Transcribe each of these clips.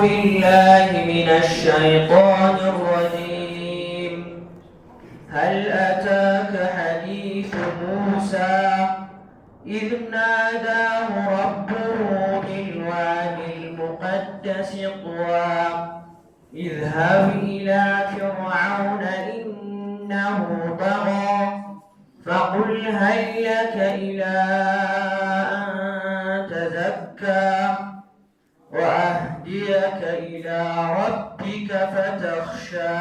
بالله من الشيطان الرجيم. هل أتاك حديث موسى إذ ناداه ربه بالواد المقدس طوى اذهب إلى فرعون إنه طغى فقل هل لك إلى أن تزكى وأهديك إلى ربك فتخشى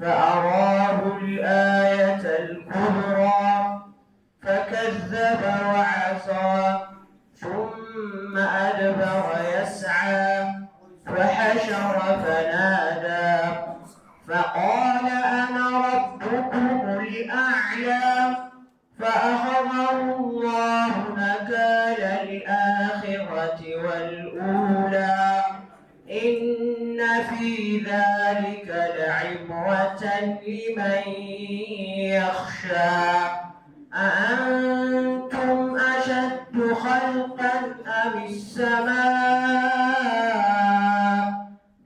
فأراه الآية الكبرى فكذب وعصى ثم أدبر يسعى فحشر فنادى فقال أنا ربكم الأعلى فأخذه الله نكال الآخرة والأولى إن في ذلك لعبرة لمن يخشى أأنتم أشد خلقا أم السماء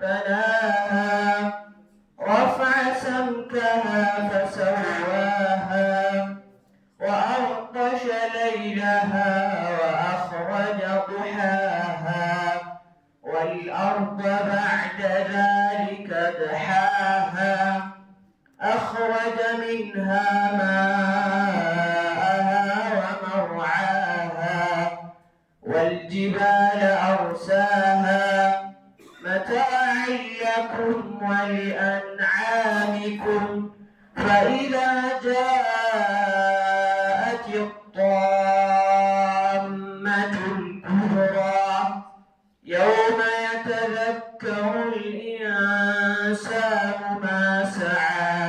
بناها رفع سمكها فسواها وأغطش ليلها وأخرج ضحاها والأرض بعد ذلك دحاها أخرج منها ماءها ومرعاها والجبال أرساها متاعا لكم ولأنعامكم فإذا جاءت الطامة الكبرى يوم يتذكر الإنسان ما سعى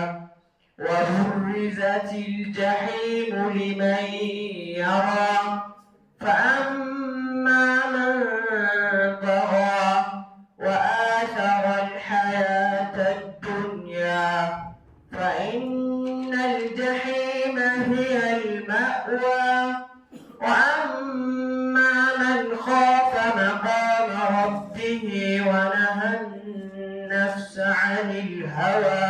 وبرزت الجحيم لمن يرى فأما من طغى وآثر الحياة الدنيا فإن الجحيم هي المأوى وأما من خاف مقام ربه ونهى النفس عن الهوى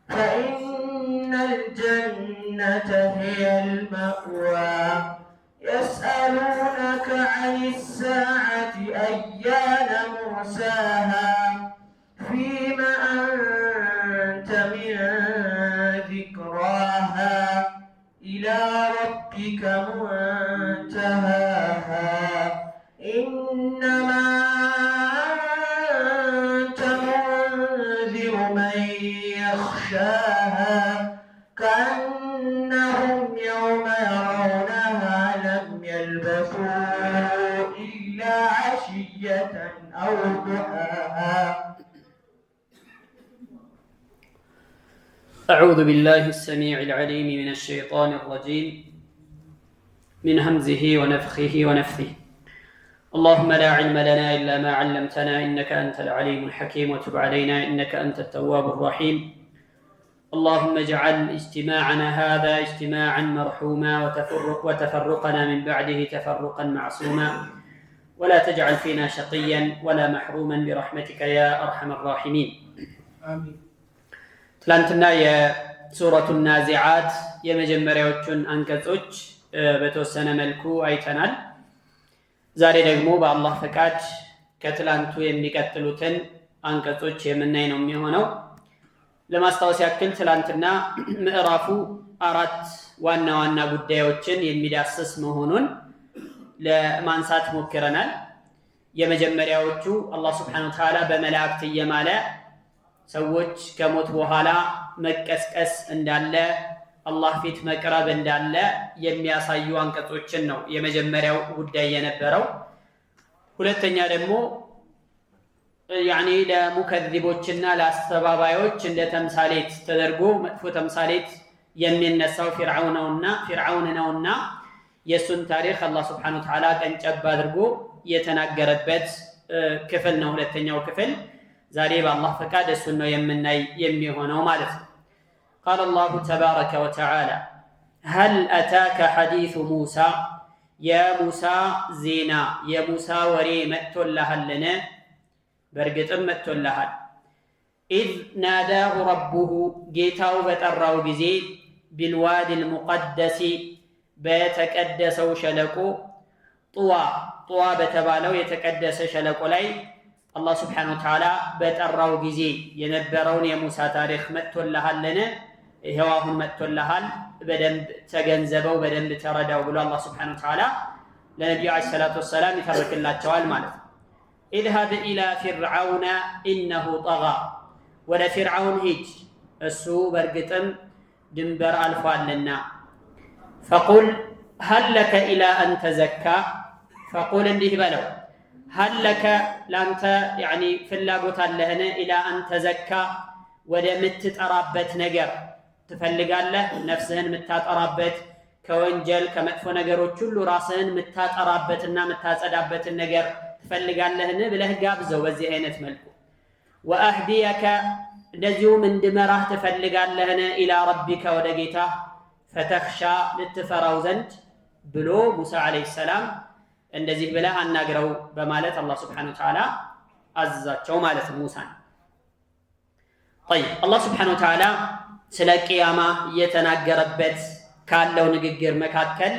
فإن الجنة هي المأوى يسألونك عن الساعة أيان مرساها فيم أنت من ذكراها إلى ربك منتهاها إنما أنت منذر من يخشاها كأنهم يوم يرونها لم يلبثوا إلا عشية أو ضحاها. أعوذ بالله السميع العليم من الشيطان الرجيم من همزه ونفخه ونفثه. اللهم لا علم لنا إلا ما علمتنا إنك أنت العليم الحكيم وتب علينا إنك أنت التواب الرحيم. اللهم اجعل اجتماعنا هذا اجتماعا مرحوما وتفرقنا من بعده تفرقا معصوما ولا تجعل فينا شقيا ولا محروما برحمتك يا أرحم الراحمين. آمين. ትላንትና የሱረቱ ናዚዓት የመጀመሪያዎቹን አንቀጾች በተወሰነ መልኩ አይተናል። ዛሬ ደግሞ በአላህ ፈቃድ ከትላንቱ የሚቀጥሉትን አንቀጾች የምናይ ነው የሚሆነው። ለማስታወስ ያክል ትላንትና ምዕራፉ 4 ዋና ዋና ጉዳዮችን የሚዳስስ መሆኑን ለማንሳት ሞክረናል። የመጀመሪያዎቹ አላህ Subhanahu Wa Ta'ala በመላእክት እየማለ ሰዎች ከሞት በኋላ መቀስቀስ እንዳለ አላህ ፊት መቅረብ እንዳለ የሚያሳዩ አንቀጾችን ነው የመጀመሪያው ጉዳይ የነበረው። ሁለተኛ ደግሞ ለሙከዚቦችና ለአስተባባዮች እንደ ተምሳሌት ተደርጎ መጥፎ ተምሳሌት የሚነሳው ፊርዓውን ነውና የሱን ታሪክ አላህ Subhanahu Wa Ta'ala ቀንጨብ አድርጎ የተናገረበት ክፍል ነው ሁለተኛው ክፍል። ዛሬ በአላህ ፈቃድ እሱን ነው የምናይ የሚሆነው ማለት ነው። قال الله تبارك وتعالى هل أتاك حديث موسى يا موسى زينا يا موسى وري مأتل لهلنا በእርግጥም መጥቶልሃል። ኢዝ ናዳሁ ረቡሁ ጌታው በጠራው ጊዜ ቢልዋዲ ልሙቀደሲ በተቀደሰው ሸለቆ ጡዋ በተባለው የተቀደሰ ሸለቆ ላይ አላህ ስብሓነሁ ወተዓላ በጠራው ጊዜ የነበረውን የሙሳ ታሪክ መጥቶልሃልን? ይሄው አሁን መጥቶልሃል፣ በደንብ ተገንዘበው፣ በደንብ ተረዳው ብሎ አላህ ስብሓነሁ ወተዓላ ለነቢዩ ዓለይሂ ሰላቱ ወሰላም ይተርክላቸዋል ማለት ነው። ኢዝሀብ ኢላ ፊርዓውነ ኢነሁ ጠጋ፣ ወደ ፊርዓውን ሂጅ እሱ በእርግጥም ድንበር አልፏልና። ፈቁል ሀል ለከ ኢላ አን ተዘካ፣ ፈቁል እንዲህ በለው ሀል ለከ ለአንተ ያኒ ፍላጎት አለህን? ኢላ አን ተዘካ ወደ ምትጠራበት ነገር ትፈልጋለህ? ነፍስህን ምታጠራበት ከወንጀል ከመጥፎ ነገሮች ሁሉ ራስህን ምታጠራበትና ምታጸዳበትን ነገር ትፈልጋለህን ብለህ ጋብዘው በዚህ አይነት መልኩ። ወአህዲየከ እንደዚሁም እንድመራህ ትፈልጋለህን? ኢላ ረቢከ ወደ ጌታ ፈተኽሻ ልትፈራው ዘንድ ብሎ ሙሳ ዓለይሂ ሰላም እንደዚህ ብለህ አናግረው በማለት አላህ ስብሓነሁ ወተዓላ አዘዛቸው ማለት ነው ሙሳን። ጠይብ አላህ ስብሓነሁ ወተዓላ ስለ ቅያማ እየተናገረበት ካለው ንግግር መካከል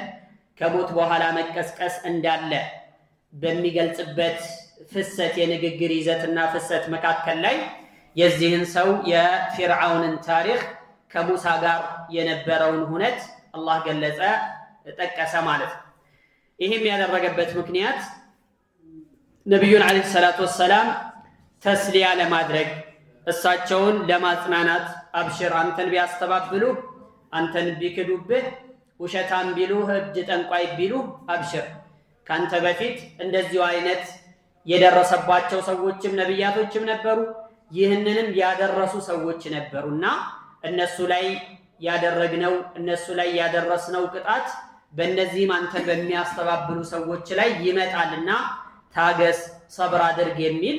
ከሞት በኋላ መቀስቀስ እንዳለ በሚገልጽበት ፍሰት የንግግር ይዘትና ፍሰት መካከል ላይ የዚህን ሰው የፊርዓውንን ታሪክ ከሙሳ ጋር የነበረውን ሁነት አላህ ገለጸ፣ ጠቀሰ ማለት ነው። ይህም ያደረገበት ምክንያት ነቢዩን ዓለይሂ ሰላቱ ወሰላም ተስሊያ ለማድረግ እሳቸውን ለማጽናናት፣ አብሽር አንተን ቢያስተባብሉ አንተን ቢክዱብህ ውሸታም ቢሉህ እብድ ጠንቋይ ቢሉህ አብሽር ካንተ በፊት እንደዚሁ አይነት የደረሰባቸው ሰዎችም ነቢያቶችም ነበሩ፣ ይህንንም ያደረሱ ሰዎች ነበሩና እነሱ ላይ ያደረግነው እነሱ ላይ ያደረስነው ቅጣት በእነዚህም አንተን በሚያስተባብሉ ሰዎች ላይ ይመጣልና ታገስ፣ ሰብር አድርግ የሚል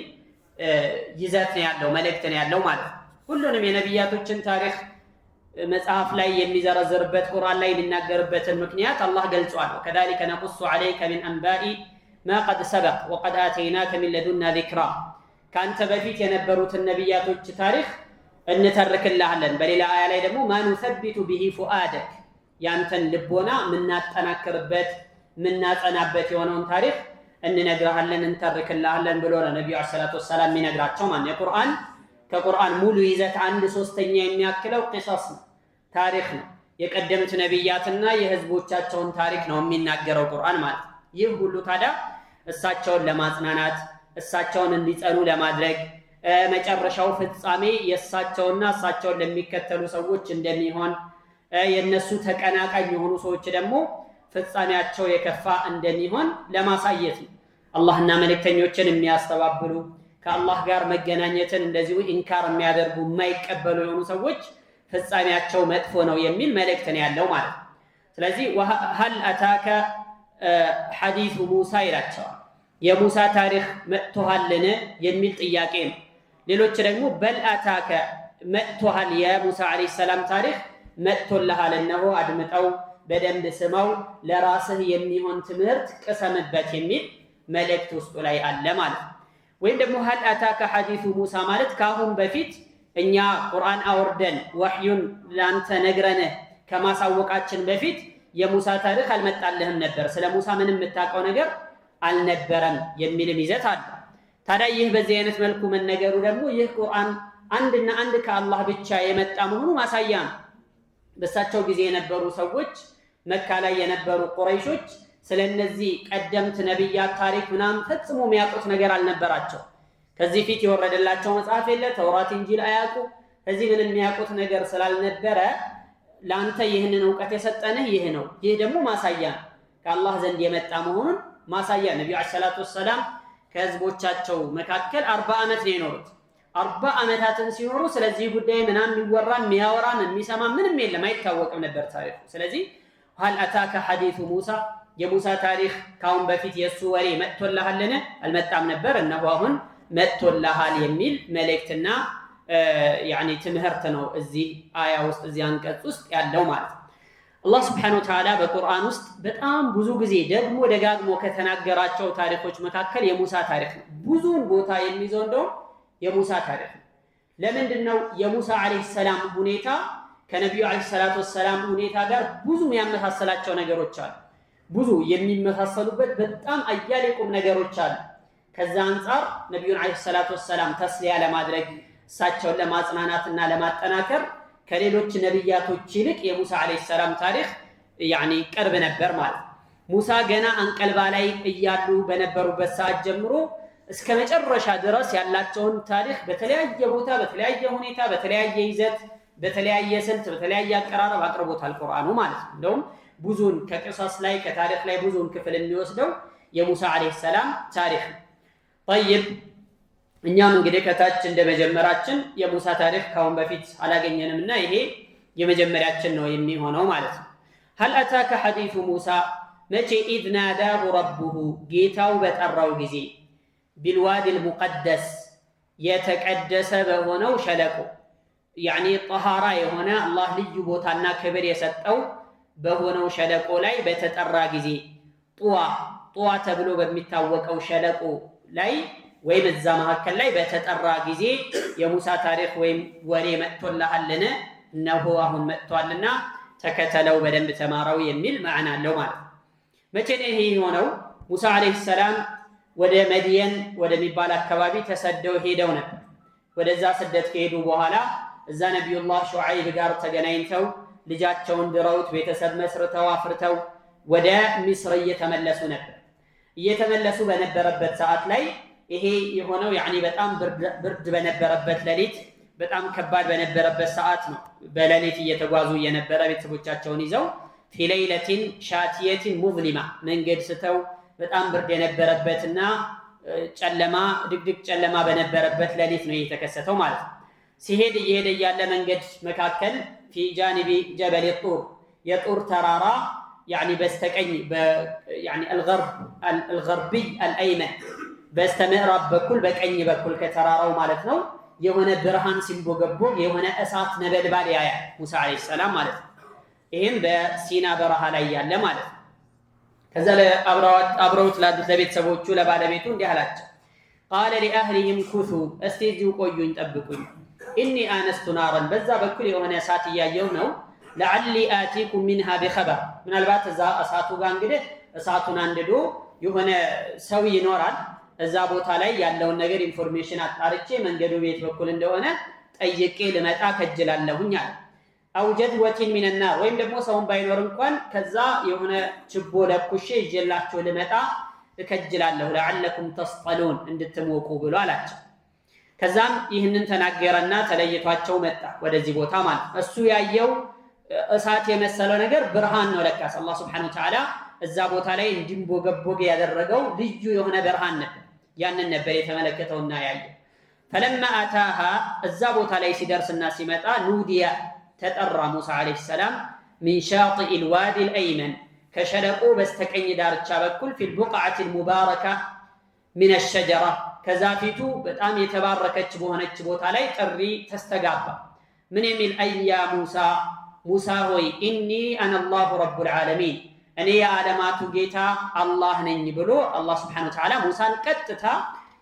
ይዘት ነው ያለው፣ መልእክት ነው ያለው ማለት ነው። ሁሉንም የነቢያቶችን ታሪክ መጽሐፍ ላይ የሚዘረዝርበት ቁርአን ላይ የሚናገርበትን ምክንያት አላህ ገልጿል። ከዛሊከ ነቁሱ ዐለይከ ሚን አንባኢ ማ ቀድ ሰበቅ ወቀድ አተይናከ ሚን ለዱና ዚክራ፣ ከአንተ በፊት የነበሩትን ነቢያቶች ታሪክ እንተርክልሃለን። በሌላ አያ ላይ ደግሞ ማ ኑሰቢቱ ቢሂ ፉአደክ፣ ያንተን ልቦና ምናጠናክርበት ምናጸናበት የሆነውን ታሪክ እንነግርሃለን እንተርክልሃለን ብሎ ነው ነቢዩ ዓለይሂ ሰላቱ ወሰላም የሚነግራቸው ማለት የቁርአን ከቁርአን ሙሉ ይዘት 1/3 የሚያክለው ቂሰስ ነው፣ ታሪክ ነው። የቀደምት ነቢያትና የህዝቦቻቸውን ታሪክ ነው የሚናገረው ቁርአን ማለት ነው። ይህ ሁሉ ታዲያ እሳቸውን ለማጽናናት እሳቸውን እንዲጸኑ ለማድረግ መጨረሻው ፍጻሜ የእሳቸውና እሳቸውን ለሚከተሉ ሰዎች እንደሚሆን የነሱ ተቀናቃኝ የሆኑ ሰዎች ደግሞ ፍጻሜያቸው የከፋ እንደሚሆን ለማሳየት ነው። አላህና መልእክተኞችን የሚያስተባብሉ ከአላህ ጋር መገናኘትን እንደዚሁ ኢንካር የሚያደርጉ የማይቀበሉ የሆኑ ሰዎች ፍጻሜያቸው መጥፎ ነው የሚል መልእክት ነው ያለው ማለት ነው። ስለዚህ ሀል አታከ ሐዲሱ ሙሳ ይላቸዋል። የሙሳ ታሪክ መጥቶሃልን የሚል ጥያቄ ነው። ሌሎች ደግሞ በል አታከ መጥቶሃል፣ የሙሳ ዓለይሂ ሰላም ታሪክ መጥቶልሃል፣ እነሆ አድምጠው በደንብ ስመው ለራስህ የሚሆን ትምህርት ቅሰምበት የሚል መልእክት ውስጡ ላይ አለ ማለት ነው። ወይም ደግሞ ሀል አታከ ሐዲሱ ሙሳ ማለት ከአሁን በፊት እኛ ቁርአን አውርደን ወህዩን ለአንተ ነግረንህ ከማሳወቃችን በፊት የሙሳ ታሪክ አልመጣልህም ነበር፣ ስለ ሙሳ ምንም የምታውቀው ነገር አልነበረም የሚልም ይዘት አለ። ታዲያ ይህ በዚህ አይነት መልኩ መነገሩ ደግሞ ይህ ቁርአን አንድና አንድ ከአላህ ብቻ የመጣ መሆኑ ማሳያ ነው። በሳቸው ጊዜ የነበሩ ሰዎች መካ ላይ የነበሩ ቁረይሾች ስለነዚህ ቀደምት ነቢያት ታሪክ ምናምን ፈጽሞ የሚያውቁት ነገር አልነበራቸው። ከዚህ ፊት የወረደላቸው መጽሐፍ የለ፣ ተውራት እንጂል አያውቁ። ከዚህ ምንም የሚያውቁት ነገር ስላልነበረ ለአንተ ይህንን እውቀት የሰጠንህ ይህ ነው፣ ይህ ደግሞ ማሳያ ነው፣ ከአላህ ዘንድ የመጣ መሆኑን ማሳያ። ነቢዩ ዓለይሂ ሰላቱ ወሰላም ከህዝቦቻቸው መካከል 40 ዓመት ነው የኖሩት። 40 ዓመታትን ሲኖሩ ስለዚህ ጉዳይ ምናምን የሚወራ የሚያወራ የሚሰማ ምንም የለም፣ አይታወቅም ነበር ታሪኩ። ስለዚህ ሀል አታከ ሐዲሱ ሙሳ የሙሳ ታሪክ ካሁን በፊት የእሱ ወሬ መጥቶልሃልን? አልመጣም ነበር፣ እነሆ አሁን መጥቶልሃል የሚል መልእክትና ትምህርት ነው እዚህ አያ ውስጥ እዚህ አንቀጽ ውስጥ ያለው ማለት ነው። አላህ ስብሓነሁ ወተዓላ በቁርአን ውስጥ በጣም ብዙ ጊዜ ደግሞ ደጋግሞ ከተናገራቸው ታሪኮች መካከል የሙሳ ታሪክ ነው። ብዙውን ቦታ የሚይዘው እንደውም የሙሳ ታሪክ ነው። ለምንድን ነው የሙሳ ዓለይሂ ሰላም ሁኔታ ከነቢዩ ዓለይሂ ሰላቱ ወሰላም ሁኔታ ጋር ብዙ የሚያመሳሰላቸው ነገሮች አሉ። ብዙ የሚመሳሰሉበት በጣም አያሌ ቁም ነገሮች አሉ። ከዛ አንጻር ነቢዩን ዓለይሂ ሰላቱ ወሰላም ተስሊያ ለማድረግ እሳቸውን ለማጽናናትና ለማጠናከር ከሌሎች ነቢያቶች ይልቅ የሙሳ ዓለይሂ ሰላም ታሪክ ቅርብ ነበር ማለት። ሙሳ ገና አንቀልባ ላይ እያሉ በነበሩበት ሰዓት ጀምሮ እስከ መጨረሻ ድረስ ያላቸውን ታሪክ በተለያየ ቦታ፣ በተለያየ ሁኔታ፣ በተለያየ ይዘት፣ በተለያየ ስልት፣ በተለያየ አቀራረብ አቅርቦታል ቁርአኑ ማለት ነው። እንደውም ብዙውን ከቅصص ላይ ከታሪክ ላይ ብዙውን ክፍል የሚወስደው የሙሳ ዓለይሂ ሰላም ታሪክ ነው። طيب እኛም እንግዲህ ከታች እንደመጀመራችን የሙሳ ታሪክ ካሁን በፊት አላገኘንምና ይሄ የመጀመሪያችን ነው የሚሆነው ማለት ነው። هل أتاك حديث موسى መቼ إذ ناداه ربه ጌታው በጠራው ጊዜ بالوادي المقدس የተቀደሰ በሆነው ሸለቆ ጠሃራ የሆነ አላህ ልዩ ቦታና ክብር የሰጠው በሆነው ሸለቆ ላይ በተጠራ ጊዜ ጡዋ ተብሎ በሚታወቀው ሸለቆ ላይ ወይም እዛ መካከል ላይ በተጠራ ጊዜ የሙሳ ታሪክ ወይም ወሬ መጥቶልሃልን? እነሆ አሁን መጥቷልና ተከተለው በደንብ ተማራው የሚል ማዕና አለው ማለት ነው። መቼ ነው ይሄ የሆነው? ሙሳ ዓለይሂ ሰላም ወደ መድየን ወደሚባል አካባቢ ተሰደው ሄደው ነበር። ወደዛ ስደት ከሄዱ በኋላ እዛ ነቢዩላህ ሹዓይብ ጋር ተገናኝተው ልጃቸውን ድረውት ቤተሰብ መስርተው አፍርተው ወደ ሚስር እየተመለሱ ነበር። እየተመለሱ በነበረበት ሰዓት ላይ ይሄ የሆነው በጣም ብርድ በነበረበት ሌሊት፣ በጣም ከባድ በነበረበት ሰዓት ነው። በሌሊት እየተጓዙ የነበረ ቤተሰቦቻቸውን ይዘው ፊ ለይለቲን ሻቲየቲን ሙዝሊማ መንገድ ስተው በጣም ብርድ የነበረበትና ጨለማ ድቅድቅ ጨለማ በነበረበት ሌሊት ነው የተከሰተው ማለት ነው። ሲሄድ እየሄደ ያለ መንገድ መካከል ፊ ጃኒቢ ጀበል ጡር የጡር ተራራ በስተቀኝ አልገርቢ አልአይመን በስተምዕራብ በኩል በቀኝ በኩል ከተራራው ማለት ነው የሆነ ብርሃን ሲንቦገቦግ የሆነ እሳት ነበልባል ያያል ሙሳ ዓለይሂ ሰላም ማለት ነው። ይህም በሲና በረሃ ላይ ያለ ማለት ነው። ከዛ አብረውት ላሉት ለቤተሰቦቹ ለባለቤቱ እንዲህ አላቸው፣ ቃለ ሊአህሊሂም ኩሱ እስቲ እዚሁ ቆዩኝ ጠብቁኝ፣ ኢኒ አነስቱ ናረን በዛ በኩል የሆነ እሳት እያየው ነው፣ ለዓሊ አቲኩም ሚንሃ ቢኸበር ምናልባት እዛ እሳቱ ጋር እንግዲህ እሳቱን አንድዶ የሆነ ሰው ይኖራል እዛ ቦታ ላይ ያለውን ነገር ኢንፎርሜሽን አጣርቼ መንገዱ ቤት በኩል እንደሆነ ጠይቄ ልመጣ ከጅላለሁኝ አለ። አው ጀድወቲን ሚነናር ወይም ደግሞ ሰውን ባይኖር እንኳን ከዛ የሆነ ችቦ ለኩሼ ይዤላችሁ ልመጣ እከጅላለሁ ለዓለኩም ተስጠሉን እንድትሞቁ ብሎ አላቸው። ከዛም ይህንን ተናገረና ተለይቷቸው መጣ ወደዚህ ቦታ ማለት እሱ ያየው እሳት የመሰለው ነገር ብርሃን ነው። ለካስ አላህ ሱብሓነሁ ወተዓላ እዛ ቦታ ላይ እንዲንቦገቦግ ያደረገው ልዩ የሆነ ብርሃን ነበር። ያንን ነበር የተመለከተውና ያየው። ፈለማ አታሃ እዛ ቦታ ላይ ሲደርስና ሲመጣ ኑዲያ ተጠራ ሙሳ ዓለይሂ ሰላም ሚን ሻጢኢል ዋዲል አይመን ከሸለቆ በስተቀኝ ዳርቻ በኩል ፊል ቡቅዓቲል ሙባረካ ሚነ ሸጀራ ከዛፊቱ በጣም የተባረከች በሆነች ቦታ ላይ ጥሪ ተስተጋባ። ምን የሚል አያ ሙሳ ሆይ ኢኒ አነ አላሁ ረቡል ዓለሚን እኔ የዓለማቱ ጌታ አላህ ነኝ ብሎ አላህ ሱብሓነሁ ወተዓላ ሙሳን ቀጥታ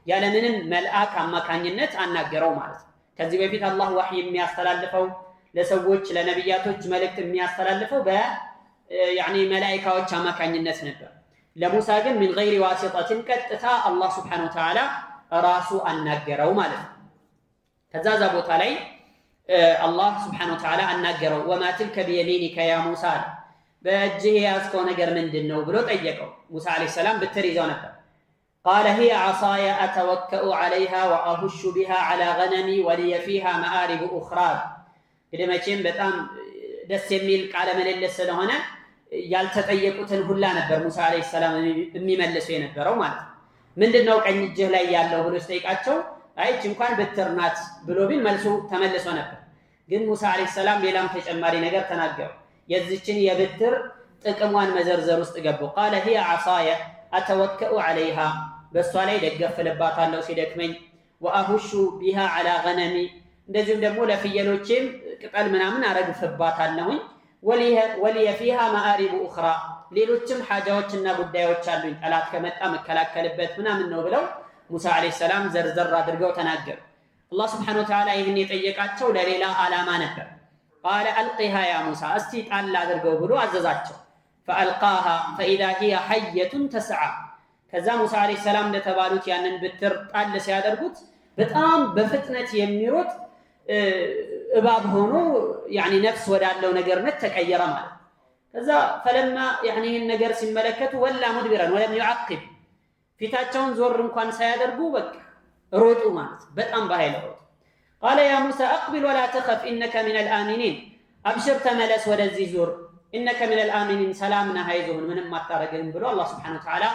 ያለምንም መልአክ አማካኝነት አናገረው ማለት ነው። ከዚህ በፊት አላህ ወህይ የሚያስተላልፈው ለሰዎች ለነቢያቶች መልእክት የሚያስተላልፈው መላኢካዎች አማካኝነት ነበር። ለሙሳ ግን ምን ገይሪ ዋሲጠትን ቀጥታ አላህ ሱብሓነሁ ወተዓላ ራሱ አናገረው ማለት ነው። ከዛ ቦታ ላይ አላህ ሱብሓነሁ ወተዓላ አናገረው። ወማ ትልከ ቢየሚኒከ ያ ሙሳ በእጅህ የያዝከው ነገር ምንድን ነው ብሎ ጠየቀው። ሙሳ ዓለይሂ ሰላም ብትር ይዘው ነበር። ቃለ ሂየ ዓሳየ አተወከኡ ዓለይሃ ወአሁሹ ቢሃ ዓላ ገነሚ ወሊየ ፊሃ መአሪቡ ኡኽራ። እንግዲህ መቼም በጣም ደስ የሚል ቃለ ምልልስ ስለሆነ ያልተጠየቁትን ሁላ ነበር ሙሳ ዓለይሂ ሰላም የሚመልሱ የነበረው ማለት ነው። ምንድነው ቀኝ እጅህ ላይ ያለው ብሎ ሲጠይቃቸው አይች እንኳን ብትር ናት ብሎ ቢል መልሱ ተመልሶ ነበር። ግን ሙሳ ዓለይሂ ሰላም ሌላም ተጨማሪ ነገር ተናገሩ። የዚችን የብትር ጥቅሟን መዘርዘር ውስጥ ገቡ። ቃለ ሂየ ዓሳየ አተወከኡ ዓለይሃ በእሷ ላይ ደገፍልባታለሁ ሲደክመኝ፣ ወአሁሹ ቢሃ ዓላ ገነሚ እንደዚሁም ደግሞ ለፍየሎቼም ቅጠል ምናምን አረግፍባታለሁኝ፣ ወሊየ ፊሃ መአሪቡ ኡኽራ ሌሎችም ሐጃዎችና ጉዳዮች አሉኝ ጠላት ከመጣ መከላከልበት ምናምን ነው ብለው ሙሳ አለይሂ ሰላም ዘርዘር አድርገው ተናገሩ። አላህ ሱብሓነሁ ወተዓላ ይህን የጠየቃቸው ለሌላ ዓላማ ነበር። ቃለ አልቂሃ ያ ሙሳ እስቲ ጣል አድርገው ብሎ አዘዛቸው። ፈአልቃሃ ፈኢዛ ሂየ ሐየቱን ተስዓ ከዛ ሙሳ አለይሂ ሰላም እንደተባሉት ያንን ብትር ጣል ሲያደርጉት በጣም በፍጥነት የሚሮጥ እባብ ሆኖ ያኒ ነፍስ ወዳለው ነገርነት ተቀየረ ማለት። ከዛ ፈለማ ያኒ ይህን ነገር ሲመለከቱ ወላ ሙድቢራን ወለም ይዓቅብ ፊታቸውን ዞር እንኳን ሳያደርጉ በቃ ሮጡ ማለት በጣም በኃይል ሮጡ። ቃለ ያ ሙሳ አቅቢል ወላ ተኸፍ ኢነከ ሚነል አሚኒን አብሽር ተመለስ ወደዚህ ዙር ኢነከ ሚነል አሚኒን ሰላምና አይዞህን ምንም አታረግህም ብሎ አላህ ሱብሓነሁ ወተዓላ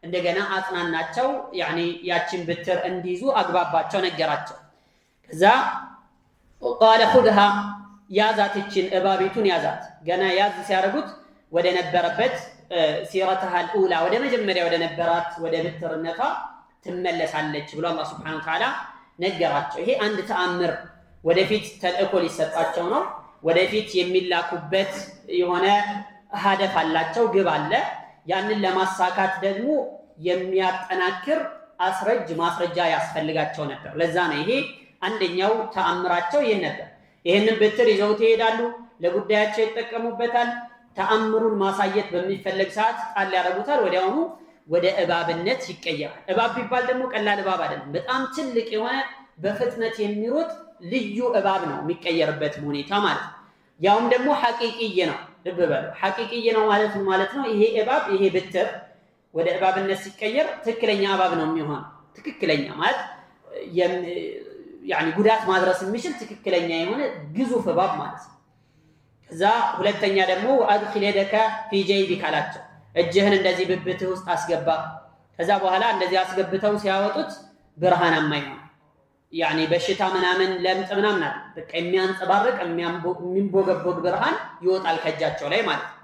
እንደገና አጽናናቸው። ያኒ ያችን ብትር እንዲይዙ አግባባቸው ነገራቸው። ከዛ ቃለ ኹድሃ ያዛት እችን እባቢቱን ያዛት። ገና ያዝ ሲያደርጉት ወደ ነበረበት ሲረተሃ አልኡላ ወደ መጀመሪያ ወደ ነበራት ወደ ብትርነቷ ትመለሳለች ብሎ አላህ ሱብሓነሁ ወተዓላ ነገራቸው። ይሄ አንድ ተአምር ወደፊት ተልእኮ ሊሰጣቸው ነው። ወደፊት የሚላኩበት የሆነ ሀደፍ አላቸው፣ ግብ አለ። ያንን ለማሳካት ደግሞ የሚያጠናክር አስረጅ ማስረጃ ያስፈልጋቸው ነበር። ለዛ ነው ይሄ አንደኛው ተአምራቸው ይሄ ነበር። ይሄንን ብትር ይዘውት ይሄዳሉ፣ ለጉዳያቸው ይጠቀሙበታል። ተአምሩን ማሳየት በሚፈለግ ሰዓት ጣል ያደርጉታል፣ ወዲያውኑ ወደ እባብነት ይቀየራል። እባብ ቢባል ደግሞ ቀላል እባብ አይደለም፣ በጣም ትልቅ የሆነ በፍጥነት የሚሮጥ ልዩ እባብ ነው የሚቀየርበት ሁኔታ ማለት ነው። ያውም ደግሞ ሐቂቂይ ነው። ልብ በሉ ሐቂቂይ ነው ማለት ነው። ይሄ እባብ ይሄ ብትር ወደ እባብነት ሲቀየር ትክክለኛ እባብ ነው የሚሆነው። ትክክለኛ ማለት ያኒ ጉዳት ማድረስ የሚችል ትክክለኛ የሆነ ግዙፍ እባብ ማለት ነው። ከዛ ሁለተኛ ደግሞ አድኺል የደከ ፊ ጀይቢክ አላቸው። እጅህን እንደዚህ ብብትህ ውስጥ አስገባ። ከዛ በኋላ እንደዚህ አስገብተው ሲያወጡት ብርሃናማ ይሆናል። ያኒ በሽታ ምናምን ለምጥ ምናምን አለ በቃ የሚያንጸባርቅ የሚንቦገቦግ ብርሃን ይወጣል ከእጃቸው ላይ ማለት ነው።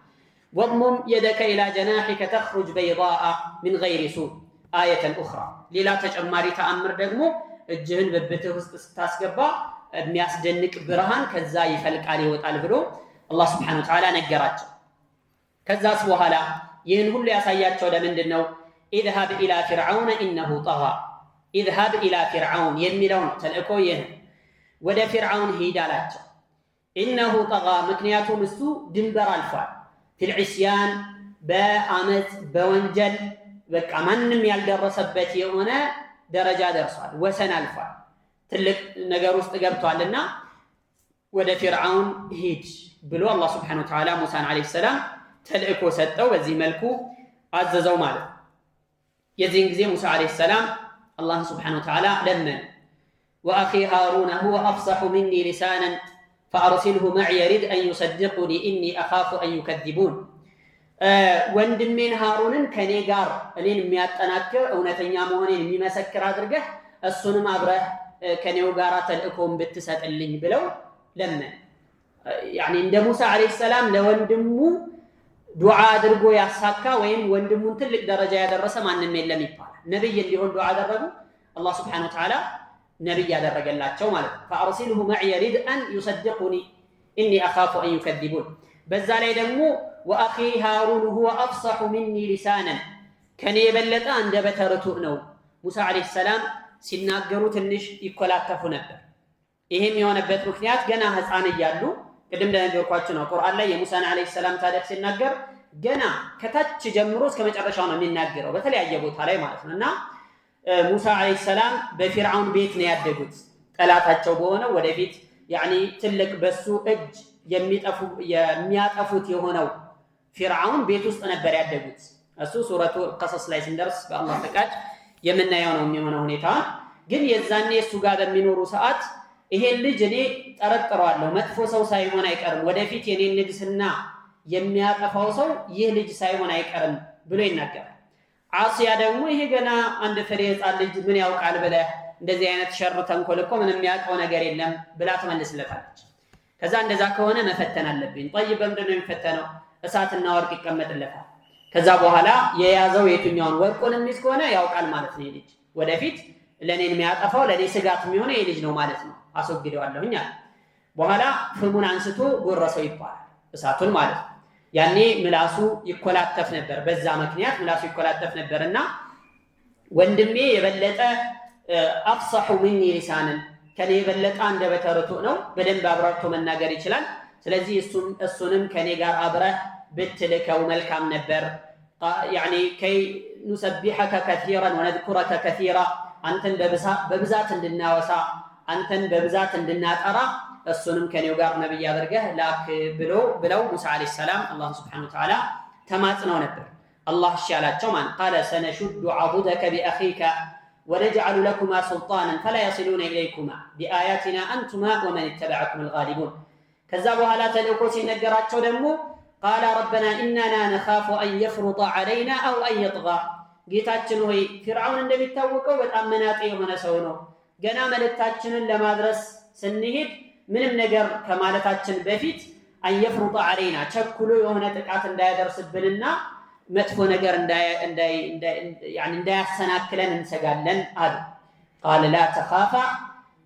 ወضمም የደከ ኢላ ጀናሒከ ተኽሩጅ በይዳአ ሚን ገይሪ ሱእ አየተን ኡኽራ ሌላ ተጨማሪ ተአምር ደግሞ እጅህን ብብትህ ውስጥ ስታስገባ የሚያስደንቅ ብርሃን ከዛ ይፈልቃል ይወጣል ብሎ አላህ ሱብሓነሁ ወተዓላ ነገራቸው። ከዛስ በኋላ ይህን ሁሉ ያሳያቸው ለምንድን ነው? ኢዝሃብ ኢላ ፊርዓውነ ኢነሁ ጠጋ ኢዝሃብ ኢላ ፊርዓውን የሚለው ነው ተልእኮ። ይህ ወደ ፊርዓውን ሂድ አላቸው። ኢነሁ ጠጋ ምክንያቱም እሱ ድንበር አልፏል። ፊል ዒስያን በአመፅ በወንጀል በቃ ማንም ያልደረሰበት የሆነ ደረጃ ደርሷል። ወሰን አልፏል። ትልቅ ነገር ውስጥ ገብቷልና ወደ ፊርዓውን ሂድ ብሎ አላህ ሱብሓነሁ ወተዓላ ሙሳን ዓለይሂ ሰላም ተልእኮ ሰጠው። በዚህ መልኩ አዘዘው ማለት ነው። የዚህን ጊዜ ሙሳ ዓለይሂ ሰላም አላህ ሱብሓነሁ ወተዓላ ለመን ወአኺ ሃሩነ ሁወ አፍሰሑ ሚኒ ሊሳናን ፈአርሲልሁ መዕየ ሪድ አን ዩሰድቁኒ ኢኒ አኻፉ አን ዩከዚቡን ወንድሜን ሃሩንን ከኔ ጋር እኔን የሚያጠናክር እውነተኛ መሆኔን የሚመሰክር አድርገህ እሱንም አብረህ ከኔው ጋር ተልእኮን ብትሰጥልኝ ብለው ለመን። ያኒ እንደ ሙሳ ዓለይሂ ሰላም ለወንድሙ ዱዓ አድርጎ ያሳካ ወይም ወንድሙን ትልቅ ደረጃ ያደረሰ ማንም የለም ይባላል። ነብይ እንዲሆን ዱዓ አደረጉ፣ አላህ ሱብሓነሁ ወተዓላ ነብይ ያደረገላቸው ማለት ነው። ፈአርሲልሁ መዕየ ሪድ አን ዩሰድቁኒ ኢኒ አኻፉ አን ዩከዚቡን። በዛ ላይ ደግሞ ወአኺ ሃሩን ሁወ አፍሰሑ ሚኒ ሊሳናን ከኔ የበለጠ አንደበተ ርቱዕ ነው። ሙሳ ዓለይሂ ሰላም ሲናገሩ ትንሽ ይኮላተፉ ነበር። ይሄም የሆነበት ምክንያት ገና ህፃን እያሉ ቅድም እንደነገርኳችሁ ነው። ቁርአን ላይ የሙሳን ዓለይሂ ሰላም ታሪክ ሲናገር ገና ከታች ጀምሮ እስከ መጨረሻው ነው የሚናገረው በተለያየ ቦታ ላይ ማለት ነው። እና ሙሳ ዓለይሂ ሰላም በፊርዓውን ቤት ነው ያደጉት። ጠላታቸው በሆነው ወደፊት ያኒ ትልቅ በሱ እጅ የሚያጠፉት የሆነው ፊርዓውን ቤት ውስጥ ነበር ያደጉት። እሱ ሱረቱ ቀሰስ ላይ ስንደርስ በአላህ ፈቃድ የምናየው ነው የሚሆነው ሁኔታ። ግን የዛኔ እሱ ጋር በሚኖሩ ሰዓት ይሄን ልጅ እኔ ጠረጥረዋለሁ መጥፎ ሰው ሳይሆን አይቀርም፣ ወደፊት የኔን ንግስና የሚያጠፋው ሰው ይህ ልጅ ሳይሆን አይቀርም ብሎ ይናገራል። አሲያ ደግሞ ይሄ ገና አንድ ፍሬ ህፃን ልጅ ምን ያውቃል ብለህ እንደዚህ አይነት ሸር ተንኮል እኮ ምንም የሚያውቀው ነገር የለም ብላ ትመልስለታለች። ከዛ እንደዛ ከሆነ መፈተን አለብኝ። ጠይብ በምንድን ነው የሚፈተነው? እሳትና ወርቅ ይቀመጥለታል። ከዛ በኋላ የያዘው የትኛውን ወርቁን የሚይዝ ከሆነ ያውቃል ማለት ነው። ልጅ ወደፊት ለኔን የሚያጠፋው ለኔ ስጋት የሚሆነው ይህ ልጅ ነው ማለት ነው። አስወግደዋለሁኝ አለ። በኋላ ፍሙን አንስቶ ጎረሰው ይባላል። እሳቱን ማለት ነው። ያኔ ምላሱ ይኮላተፍ ነበር። በዛ ምክንያት ምላሱ ይኮላተፍ ነበርና ወንድሜ የበለጠ አፍሰሑ ሚኒ ሊሳንን ከኔ የበለጠ አንደበተ ርቱዕ ነው፣ በደንብ አብራርቶ መናገር ይችላል። ስለዚህ እሱንም ከኔ ጋር አብረህ ብትልከው መልካም ነበር። ያኒ ከይ ኑሰቢሐከ ከሲራን ወነዝኩረከ ከሲራ አንተን በብዛት እንድናወሳ አንተን በብዛት እንድናጠራ እሱንም ከኔው ጋር ነብይ አድርገህ ላክ ብለው ሙሳ አለይሂ ሰላም አላህ ሱብሓነሁ ወተዓላ ተማጽነው ነበር። አላህ እሺ ያላቸው ማለት ቃለ ሰነሹዱ ዐضደከ ቢአኺከ ወነጅዐሉ ለኩማ ሱልጣናን ፈላ የሲሉነ ኢለይኩማ ቢአያቲና አንቱማ ወመን ኢተበዐኩም አልጋሊቡን። ከዛ በኋላ ተልእኮ ሲነገራቸው ደግሞ ቃለ ረበና ኢነና ነኻፉ አን የፍሩጠ ዐለይና አው አን የጥጋ፣ ጌታችን ሆይ ፊርዓውን እንደሚታወቀው በጣም መናጤ የሆነ ሰው ነው። ገና መልእክታችንን ለማድረስ ስንሄድ ምንም ነገር ከማለታችን በፊት አን የፍሩጠ ዐለይና ቸኩሎ የሆነ ጥቃት እንዳያደርስብንና መጥፎ ነገር እንዳያሰናክለን እንሰጋለን አሉ። ቃለ ላ ተኻፋ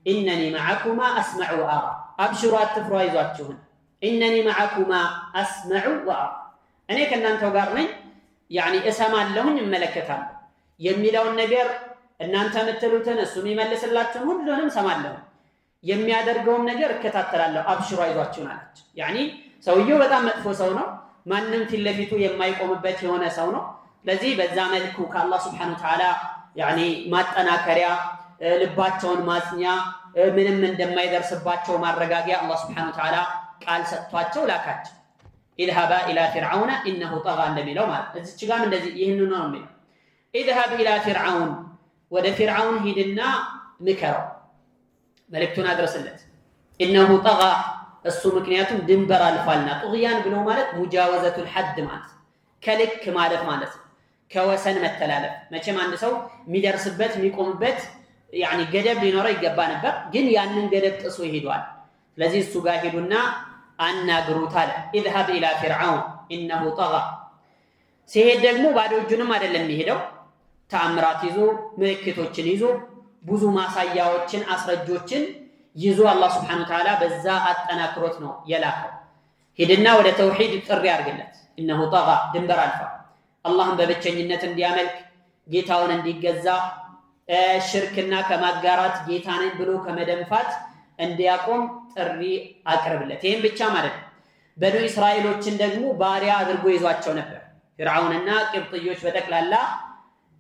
ኢነኒ መዐኩማ አስመዑ ወአራ፣ አብሽሩ አትፍሩ አይዟችሁን፣ ኢነኒ መዐኩማ አስመዑ ወአራ፣ እኔ ከእናንተው ጋር ነኝ፣ ያኒ እሰማለሁኝ እመለከታለሁ፣ የሚለውን ነገር እናንተ የምትሉትን እሱ የሚመልስላችሁን ሁሉንም እሰማለሁ፣ የሚያደርገውን ነገር እከታተላለሁ፣ አብሽሩ አይዟችሁን አላቸው። ያኒ ሰውየው በጣም መጥፎ ሰው ነው፣ ማንም ፊት ለፊቱ የማይቆምበት የሆነ ሰው ነው። ስለዚህ በዛ መልኩ ከአላህ ሱብሓነሁ ወተዓላ ያኒ ማጠናከሪያ ልባቸውን ማጽኛ ምንም እንደማይደርስባቸው ማረጋጊያ አላህ ሱብሓነሁ ወተዓላ ቃል ሰጥቷቸው ላካቸው። ኢዝሀባ ኢላ ፊርዓውነ ኢነሁ ጠጋ እንደሚለው ማለት እዚች ጋርም እንደዚህ ይህንኑ ነው የሚለው። ኢዝሀብ ኢላ ፊርዓውን፣ ወደ ፊርዓውን ሂድና ምከረው፣ መልእክቱን አድረስለት። ኢነሁ ጠጋ፣ እሱ ምክንያቱም ድንበር አልፏልና። ጡግያን ብሎ ማለት ሙጃወዘቱል ሐድ ማለት ከልክ ማለት ማለት ከወሰን መተላለፍ። መቼም አንድ ሰው የሚደርስበት የሚቆምበት ያኒ ገደብ ሊኖረው ይገባ ነበር፣ ግን ያንን ገደብ ጥሶ ይሄዷል። ስለዚህ እሱ ጋር ሄዱና አናግሩት አለ። ኢዝሀብ ኢላ ፊርዓውን ኢነሁ ጠጋ። ሲሄድ ደግሞ ባዶ እጁንም አይደለም የሚሄደው፣ ተአምራት ይዞ ምልክቶችን ይዞ ብዙ ማሳያዎችን አስረጆችን ይዞ አላህ ሱብሓነሁ ወተዓላ በዛ አጠናክሮት ነው የላከው። ሂድና ወደ ተውሂድ ጥሪ አድርግለት። ኢነሁ ጠጋ፣ ድንበር አልፏል። አላህን በብቸኝነት እንዲያመልክ ጌታውን እንዲገዛ ሽርክና ከማጋራት ጌታንን ብሎ ከመደንፋት እንዲያቆም ጥሪ አቅርብለት። ይህም ብቻ ማለት ነው። በኑ እስራኤሎችን ደግሞ ባሪያ አድርጎ ይዟቸው ነበር። ፊርዓውንና ቅብጥዮች በጠቅላላ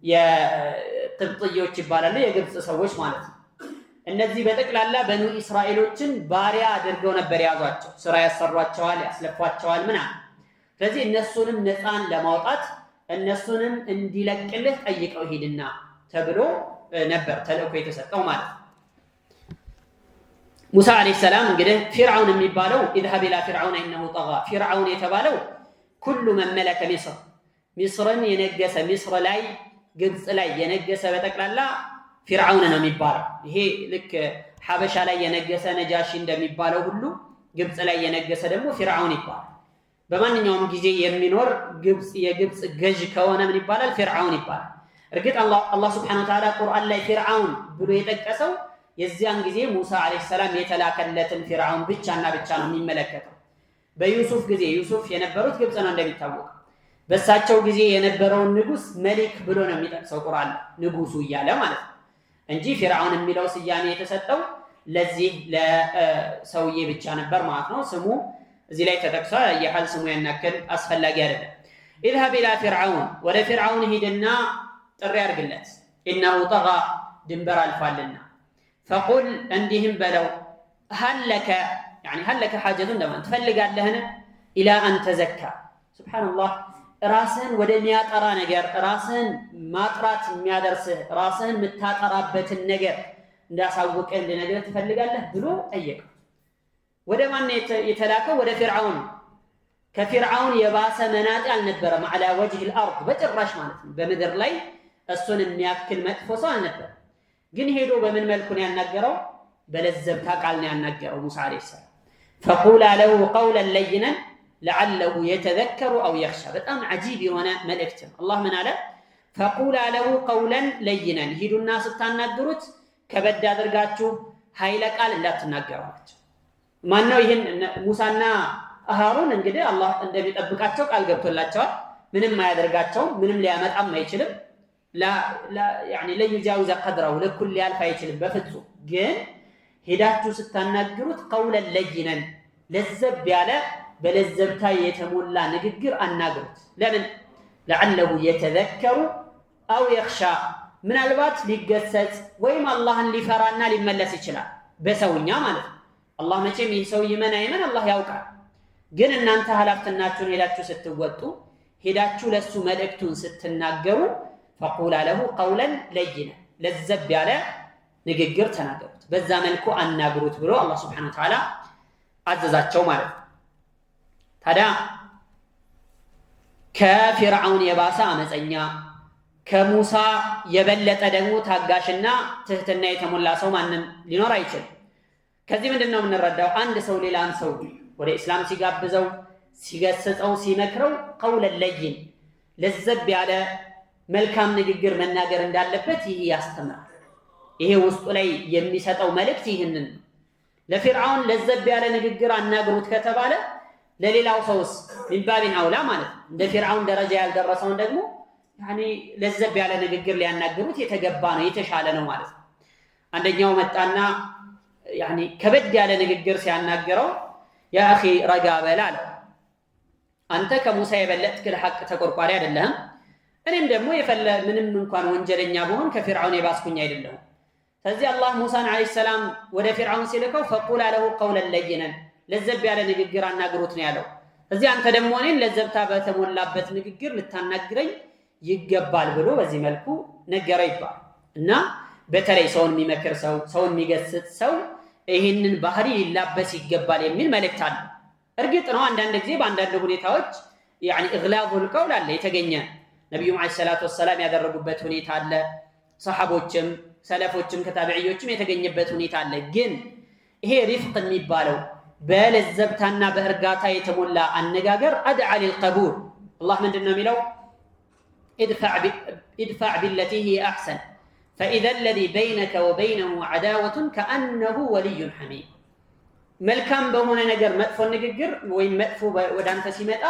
የቅብጥዮች ይባላሉ፣ የግብፅ ሰዎች ማለት ነው። እነዚህ በጠቅላላ በኑ እስራኤሎችን ባሪያ አድርገው ነበር ያዟቸው። ስራ ያሰሯቸዋል፣ ያስለፏቸዋል ምናምን። ስለዚህ እነሱንም ነፃን ለማውጣት እነሱንም እንዲለቅልህ ጠይቀው ሂድና ተብሎ ነበር ተልእኮ የተሰጠው ማለት ነው። ሙሳ አለይሂ ሰላም እንግዲህ ፊርዓውን የሚባለው ኢዝሀብ ኢላ ፊርዓውን ኢነሁ ጠጋ፣ ፊርዓውን የተባለው ኩሉ መመለከ ሚስር፣ ሚስርን የነገሰ ሚስር ላይ ግብፅ ላይ የነገሰ በጠቅላላ ፊርዓውን ነው የሚባለው። ይሄ ልክ ሐበሻ ላይ የነገሰ ነጃሺ እንደሚባለው ሁሉ ግብፅ ላይ የነገሰ ደግሞ ፊርዓውን ይባላል። በማንኛውም ጊዜ የሚኖር ግብፅ የግብፅ ገዥ ከሆነ ምን ይባላል? ፊርዓውን ይባላል። እርግጥ አላህ ሱብሓነሁ ወተዓላ ቁርአን ላይ ፊርዓውን ብሎ የጠቀሰው የዚያን ጊዜ ሙሳ አለይሂ ሰላም የተላከለትን ፊርዓውን ብቻና ብቻ ነው የሚመለከተው። በዩሱፍ ጊዜ ዩሱፍ የነበሩት ግብፅ ነው እንደሚታወቀው። በሳቸው ጊዜ የነበረውን ንጉስ መሊክ ብሎ ነው የሚጠቅሰው ቁርአን ንጉሱ እያለ ማለት ነው እንጂ ፊርዓውን የሚለው ስያሜ የተሰጠው ለዚህ ለሰውዬ ብቻ ነበር ማለት ነው። ስሙ እዚህ ላይ ተጠቅሷል። የሐል ስሙ ያናከል አስፈላጊ አይደለም። ኢዝሀብ ኢላ ፊርዓውን፣ ወደ ፊርዓውን ሂድና ጥሪ አድርግለት። ኢነሁ ጠጋ፣ ድንበር አልፏልና። ፈቁል፣ እንዲህም በለው ሀለከ ሓጀቱን ለማን ትፈልጋለህን? ኢላ አን ተዘካ፣ ሱብሓነላህ፣ ራስህን ወደሚያጠራ ነገር፣ ራስህን ማጥራት የሚያደርስህ ራስህን የምታጠራበትን ነገር እንዳሳውቅህ እንድነግርህ ትፈልጋለህ ብሎ ጠየቀው። ወደ ማን የተላከው? ወደ ፊርዓውን። ከፊርዓውን የባሰ መናጤ አልነበረም። ዐላ ወጅሂል አርድ፣ በጭራሽ ማለት ነው። በምድር ላይ እሱን የሚያክል መጥፎ ሰው አልነበረም። ግን ሄዶ በምን መልኩ ነው ያናገረው? በለዘብታ ቃል ነው ያናገረው ሙሳ አለይሂ ሰላም። ፈቁላ ለሁ ቀውለን ለይነን ለዐለሁ የተዘከሩ አው የኽሻ። በጣም ዐጂብ የሆነ መልእክት ነው። አላህ ምን አለ? ፈቁላ ለሁ ቀውለን ለይነን፣ ሂዱና ስታናግሩት ከበድ አድርጋችሁ ኃይለ ቃል እንዳትናገሩ አላቸው። ማነው ይህን? ሙሳና ሃሩን እንግዲህ አላህ እንደሚጠብቃቸው ቃል ገብቶላቸዋል። ምንም አያደርጋቸውም፣ ምንም ሊያመጣም አይችልም። يعني لا يجاوز قدره لكل ያልፍ አይችልም በፍጹም። ግን ሄዳችሁ ስታናግሩት ቀውለን ለይነን ለዘብ ያለ በለዘብታ የተሞላ ንግግር አናግሩት። ለምን لعله يتذكر او يخشى ምናልባት ሊገሰጽ ወይም አላህን ሊፈራና ሊመለስ ይችላል። በሰውኛ ማለት ነው። አላህ መቼም ይህ ሰው ይመን አይመን አላህ ያውቃል። ግን እናንተ ኃላፊነታችሁን ሄዳችሁ ስትወጡ ሄዳችሁ ለሱ መልእክቱን ስትናገሩ فقول له قولا لينا ለዘብ ያለ ንግግር ተናገሩት፣ በዛ መልኩ አናግሩት ብሎ አላህ Subhanahu Wa Ta'ala አዘዛቸው ማለት ነው። ታዲያ ከፊርዓውን የባሰ አመፀኛ ከሙሳ የበለጠ ደግሞ ታጋሽና ትህትና የተሞላ ሰው ማንም ሊኖር አይችልም። ከዚህ ምንድነው የምንረዳው? አንድ ሰው ሌላን ሰው ወደ እስላም ሲጋብዘው ሲገስጸው ሲመክረው ቀውለን ለይን ለዘብ ያለ መልካም ንግግር መናገር እንዳለበት ይህ ያስተምራል። ይሄ ውስጡ ላይ የሚሰጠው መልእክት ይህንን ለፊርዓውን ለዘብ ያለ ንግግር አናግሩት ከተባለ ለሌላው ሰውስ ሚንባቢን አውላ ማለት ነው። እንደ ፊርዓውን ደረጃ ያልደረሰውን ደግሞ يعني ለዘብ ያለ ንግግር ሊያናግሩት የተገባ ነው፣ የተሻለ ነው ማለት ነው። አንደኛው መጣና يعني ከበድ ያለ ንግግር ሲያናገረው ያ اخي ረጋ በል አለ። አንተ ከሙሳ የበለጥክ ለሐቅ ተቆርቋሪ አይደለህም፣ እኔም ደግሞ ምንም እንኳን ወንጀለኛ ብሆን ከፊርዓውን የባስኩኝ አይደለሁም። ስለዚህ አላህ ሙሳን አለይሂ ሰላም ወደ ፊርዓውን ሲልከው فقول له قولا لينا ለዘብ ያለ ንግግር አናግሩት ነው ያለው። ስለዚህ አንተ ደግሞ እኔን ለዘብታ በተሞላበት ንግግር ልታናግረኝ ይገባል ብሎ በዚህ መልኩ ነገረ ይባል እና በተለይ ሰውን የሚመክር ሰው ሰውን የሚገስጽ ሰው ይሄንን ባህሪ ሊላበስ ይገባል የሚል መልእክት አለ። እርግጥ ነው አንዳንድ ጊዜ በአንዳንድ ሁኔታዎች يعني اغلاظ القول አለ የተገኘ ነብዩ መሐመድ ሰለላሁ ዐለይሂ ወሰለም ያደረጉበት ሁኔታ አለ። ሰሃቦችም ሰለፎችም ከታቢዒዎችም የተገኘበት ሁኔታ አለ። ግን ይሄ ሪፍቅ የሚባለው በለዘብታና በእርጋታ የተሞላ አነጋገር አድዓ للقبول አላህ ምንድነው የሚለው ادفع بالتي هي احسن فاذا الذي بينك وبينه عداوه كانه ولي حميم መልካም በሆነ ነገር መጥፎ ንግግር ወይም መጥፎ ወዳንተ ሲመጣ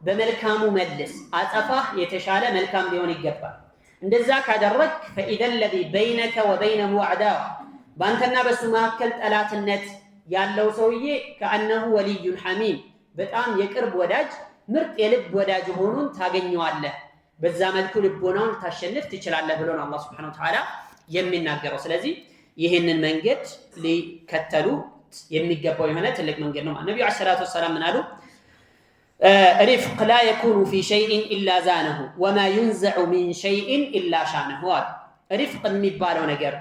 በመልካሙ መልስ አጸፋህ የተሻለ መልካም ሊሆን ይገባል። እንደዛ ካደረክ فاذا الذي بينك وبينه عداوه ባንተና በሱ መካከል ጠላትነት ያለው ሰውዬ كانه ولي حميم በጣም የቅርብ ወዳጅ ምርጥ የልብ ወዳጅ ሆኖን ታገኘዋለህ። በዛ መልኩ ልቦናውን ታሸንፍ ትችላለህ ብሎ ነው አላህ Subhanahu Wa Ta'ala የሚናገረው። ስለዚህ ይሄንን መንገድ ሊከተሉ የሚገባው የሆነ ትልቅ መንገድ ነው። ነብዩ አለይሂ ሰላቱ ወሰለም ምን አሉ? رفق لا يكون في شيء الا زانه وما ينزع من شيء الا شانه። رفق የሚባለው ነገር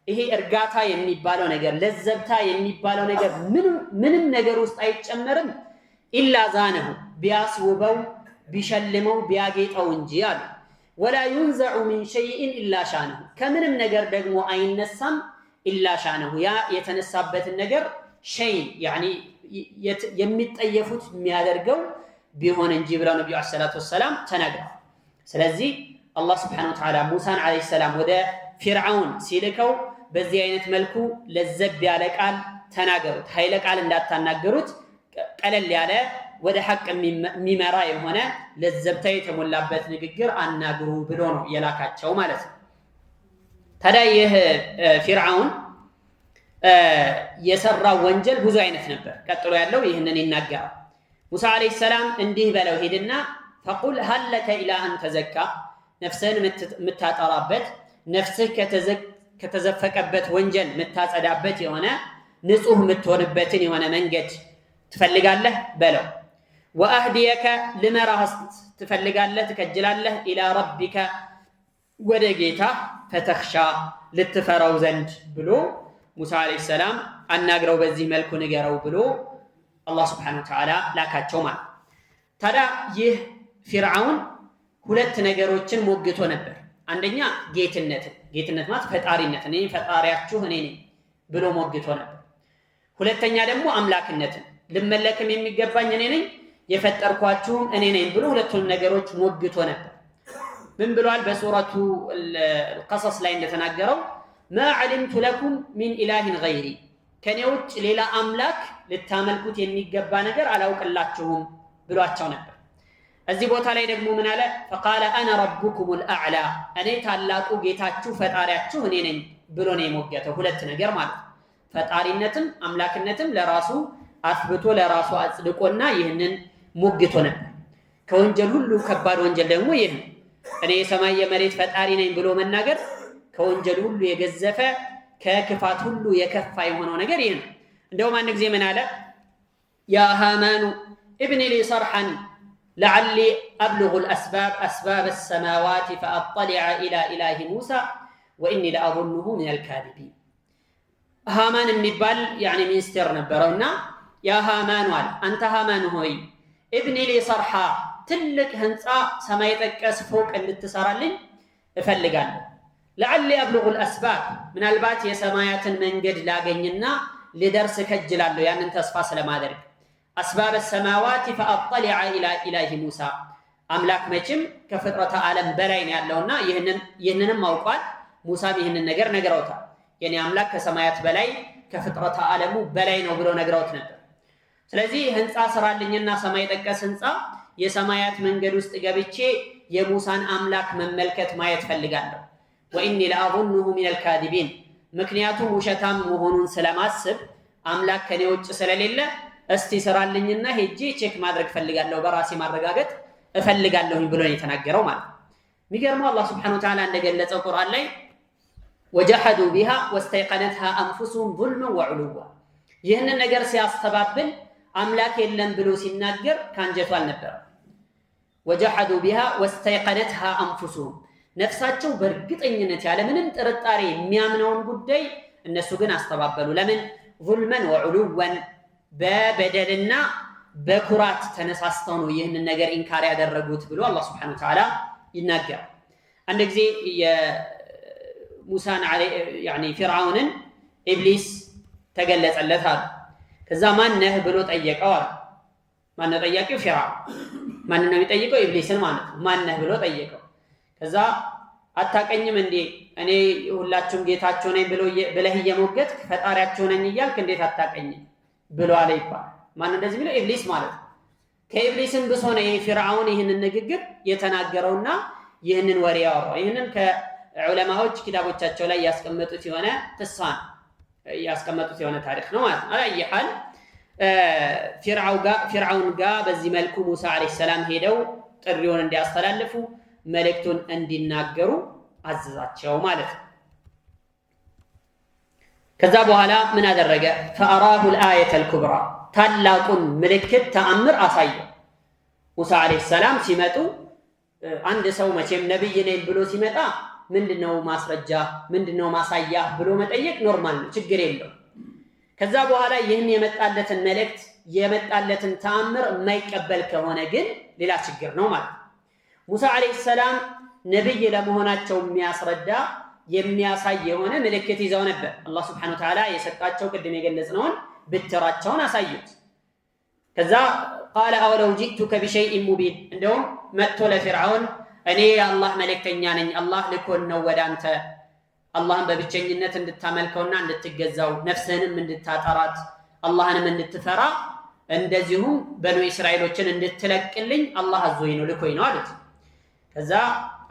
ይሄ እርጋታ የሚባለው ነገር ለዘብታ የሚባለው ነገር ምንም ነገር ውስጥ አይጨመርም ኢላ ዛነሁ ቢያስውበው ቢሸልመው ቢያጌጠው እንጂ አሉ። ولا ينزع من شيء الا شانه ከምንም ነገር ደግሞ አይነሳም ኢላ ሻነሁ ያ የተነሳበትን ነገር ሸይ يعني የሚጠየፉት የሚያደርገው ቢሆን እንጂ ብለው ነብዩ አለይሂ ሰላቱ ወሰለም ተናግረዋል። ስለዚህ አላህ Subhanahu Wa Ta'ala ሙሳን አለይሂ ሰላም ወደ ፊርዓውን ሲልከው በዚህ አይነት መልኩ ለዘብ ያለ ቃል ተናገሩት፣ ኃይለ ቃል እንዳታናገሩት ቀለል ያለ ወደ ሐቅ የሚመራ የሆነ ለዘብታ የተሞላበት ንግግር አናግሩ ብሎ ነው የላካቸው ማለት ነው። ታዲያ ይህ ፊርዓውን የሰራው ወንጀል ብዙ አይነት ነበር። ቀጥሎ ያለው ይህንን ይናገራል። ሙሳ አለይሂ ሰላም እንዲህ በለው ሄድና فقل هل لك الى ان تزكى ነፍስህን የምታጠራበት ነፍስህ ከተዘፈቀበት ወንጀል የምታጸዳበት የሆነ ንጹህ የምትሆንበትን የሆነ መንገድ ትፈልጋለህ በለው። واهديك لمراህ ትፈልጋለህ ትከጅላለህ الى ربك ወደ ጌታ ፈተኽሻ ልትፈራው ዘንድ ብሎ ሙሳ አለይሂ ሰላም አናግረው በዚህ መልኩ ንገረው ብሎ አላህ Subhanahu Wa Ta'ala ላካቸው ማለት። ታዲያ ይህ ፊርዓውን ሁለት ነገሮችን ሞግቶ ነበር። አንደኛ ጌትነት ማለት ፈጣሪነት፣ እኔ ፈጣሪያችሁ እኔ ነኝ ብሎ ሞግቶ ነበር። ሁለተኛ ደግሞ አምላክነትን ልመለክም የሚገባኝ እኔ ነኝ የፈጠርኳችሁም እኔ ነኝ ብሎ ሁለቱንም ነገሮች ሞግቶ ነበር። ምን ብሏል? በሱረቱ القصص ላይ እንደተናገረው ما علمت لكم من اله غيري ከኔ ውጭ ሌላ አምላክ ልታመልኩት የሚገባ ነገር አላውቅላችሁም ብሏቸው ነበር። እዚህ ቦታ ላይ ደግሞ ምን አለ? فقال انا ربكم الاعلى እኔ ታላቁ ጌታችሁ ፈጣሪያችሁ እኔ ነኝ ብሎ ነው የሞገተው። ሁለት ነገር ማለት ፈጣሪነትም አምላክነትም ለራሱ አስብቶ ለራሱ አጽድቆና ይህንን ሞግቶ ነበር። ከወንጀል ሁሉ ከባድ ወንጀል ደግሞ ይህ ነው። እኔ የሰማይ የመሬት ፈጣሪ ነኝ ብሎ መናገር ከወንጀል ሁሉ የገዘፈ ከክፋት ሁሉ የከፋ የሆነው ነገር ይህ ነው። እንደውም አንድ ጊዜ ምን አለ? ያ ሃማኑ ابن لي صرحا لعلي أبلغ الأسباب أسباب السماوات فأطلع إلى إله موسى وإني لأظنه من الكاذبين. ሃማን የሚባል يعني ሚኒስትር ነበረውና ያ ሃማን አለ አንተ ሃማን ሆይ ابن لي صرحا ትልቅ ህንጻ ሰማይ ጠቀስ ፎቅ እንድትሰራልኝ እፈልጋለሁ። لعلي أبلغ الأسباب ምናልባት የሰማያትን መንገድ ላገኝና ልደርስ ከጅላለሁ ያንን ተስፋ ስለማደርግ أسباب السماوات فأطلع إلى إله موسى أملاك مجم كفطرة عالم بلاين ياللونا يهنن موقال موسى بيهنن نجروتا يعني أملاك كسمايات بلاي كفطرة عالم بلاين وبلو نجروت نبر سلازي هنسا سرال لنينا سمايت أكس هنسا يسمايات من جلوست جابتشي يموسى أملاك من ملكة ما يتفلقانه وإني لأظنه من الكاذبين مكنياته مشتام مهون سلامات سب أملاك كان يوجه سلال الله እስቲ ሰራልኝና ሄጄ ቼክ ማድረግ ፈልጋለሁ በራሴ ማረጋገጥ እፈልጋለሁ ብሎ ነው የተናገረው ማለት ነው። የሚገርመው አላህ Subhanahu Wa Ta'ala እንደገለጸው ቁርአን ላይ وجحدوا بها واستيقنتها انفسهم ظلما وعلوا ይህንን ነገር ሲያስተባብል አምላክ የለም ብሎ ሲናገር ካንጀቱ አልነበረ። وجحدوا بها واستيقنتها انفسهم ነፍሳቸው በእርግጠኝነት ያለ ምንም ጥርጣሬ የሚያምነውን ጉዳይ እነሱ ግን አስተባበሉ። ለምን? ظلما وعلوا በበደልና በኩራት ተነሳስተው ነው ይህንን ነገር ኢንካር ያደረጉት ብሎ አላህ Subhanahu Wa Ta'ala ይናገራል። አንድ ጊዜ የሙሳን يعني فرعونን ኢብሊስ ተገለጸለት አለ። ከዛ ማን ነህ ብሎ ጠየቀው አለ። ማን ነው ጠያቂው? ፍርዓውን። ማን ነው የሚጠይቀው? ኢብሊስን ማለት ነው። ማን ነህ ብሎ ጠየቀው። ከዛ አታቀኝም እንዴ እኔ ሁላችሁም ጌታችሁ ነኝ ብለህ እየሞገት ፈጣሪያችሁ ነኝ እያልክ እንዴት አታቀኝም ብሎ አለ ይባል። ማን እንደዚህ ብሎ? ኢብሊስ ማለት ነው። ከኢብሊስም ብሶ ነው ፍርዓውን ይህንን ንግግር የተናገረውና ይህንን ወሬ ያወራው። ይህንን ከዑለማዎች ኪታቦቻቸው ላይ ያስቀመጡት የሆነ ተሳን ያስቀመጡት የሆነ ታሪክ ነው ማለት ነው። አይ ሐል ፍርዓውን ጋር በዚህ መልኩ ሙሳ አለይሂ ሰላም ሄደው ጥሪውን እንዲያስተላልፉ መልእክቱን እንዲናገሩ አዘዛቸው ማለት ነው። ከዛ በኋላ ምን አደረገ? فأراه الآية الكبرى ታላቁን ምልክት ተአምር አሳየው። ሙሳ አለይሂ ሰላም ሲመጡ አንድ ሰው መቼም ነብይ ነኝ ብሎ ሲመጣ ምንድነው ማስረጃ ምንድነው ማሳያ ብሎ መጠየቅ ኖርማል ነው፣ ችግር የለው። ከዛ በኋላ ይህን የመጣለትን መልእክት የመጣለትን ተአምር የማይቀበል ከሆነ ግን ሌላ ችግር ነው ማለት ነው። ሙሳ አለይሂ ሰላም ነብይ ለመሆናቸው የሚያስረዳ የሚያሳይ የሆነ ምልክት ይዘው ነበር። አላህ Subhanahu Wa Ta'ala የሰጣቸው ቅድም የገለጽነውን ብትራቸውን አሳዩት። ከዛ قال اولو جئتك بشيء مبين እንደውም መጥቶ ለፍርዓውን እኔ የአላህ መልእክተኛ ነኝ አላህ ልኮን ነው ወዳንተ አላህን በብቸኝነት እንድታመልከውና እንድትገዛው ነፍስህንም እንድታጠራት አላህንም እንድትፈራ እንደዚሁም በኑ እስራኤሎችን እንድትለቅልኝ አላህ አዞኝ ነው ልኮኝ ነው አሉት። ከዛ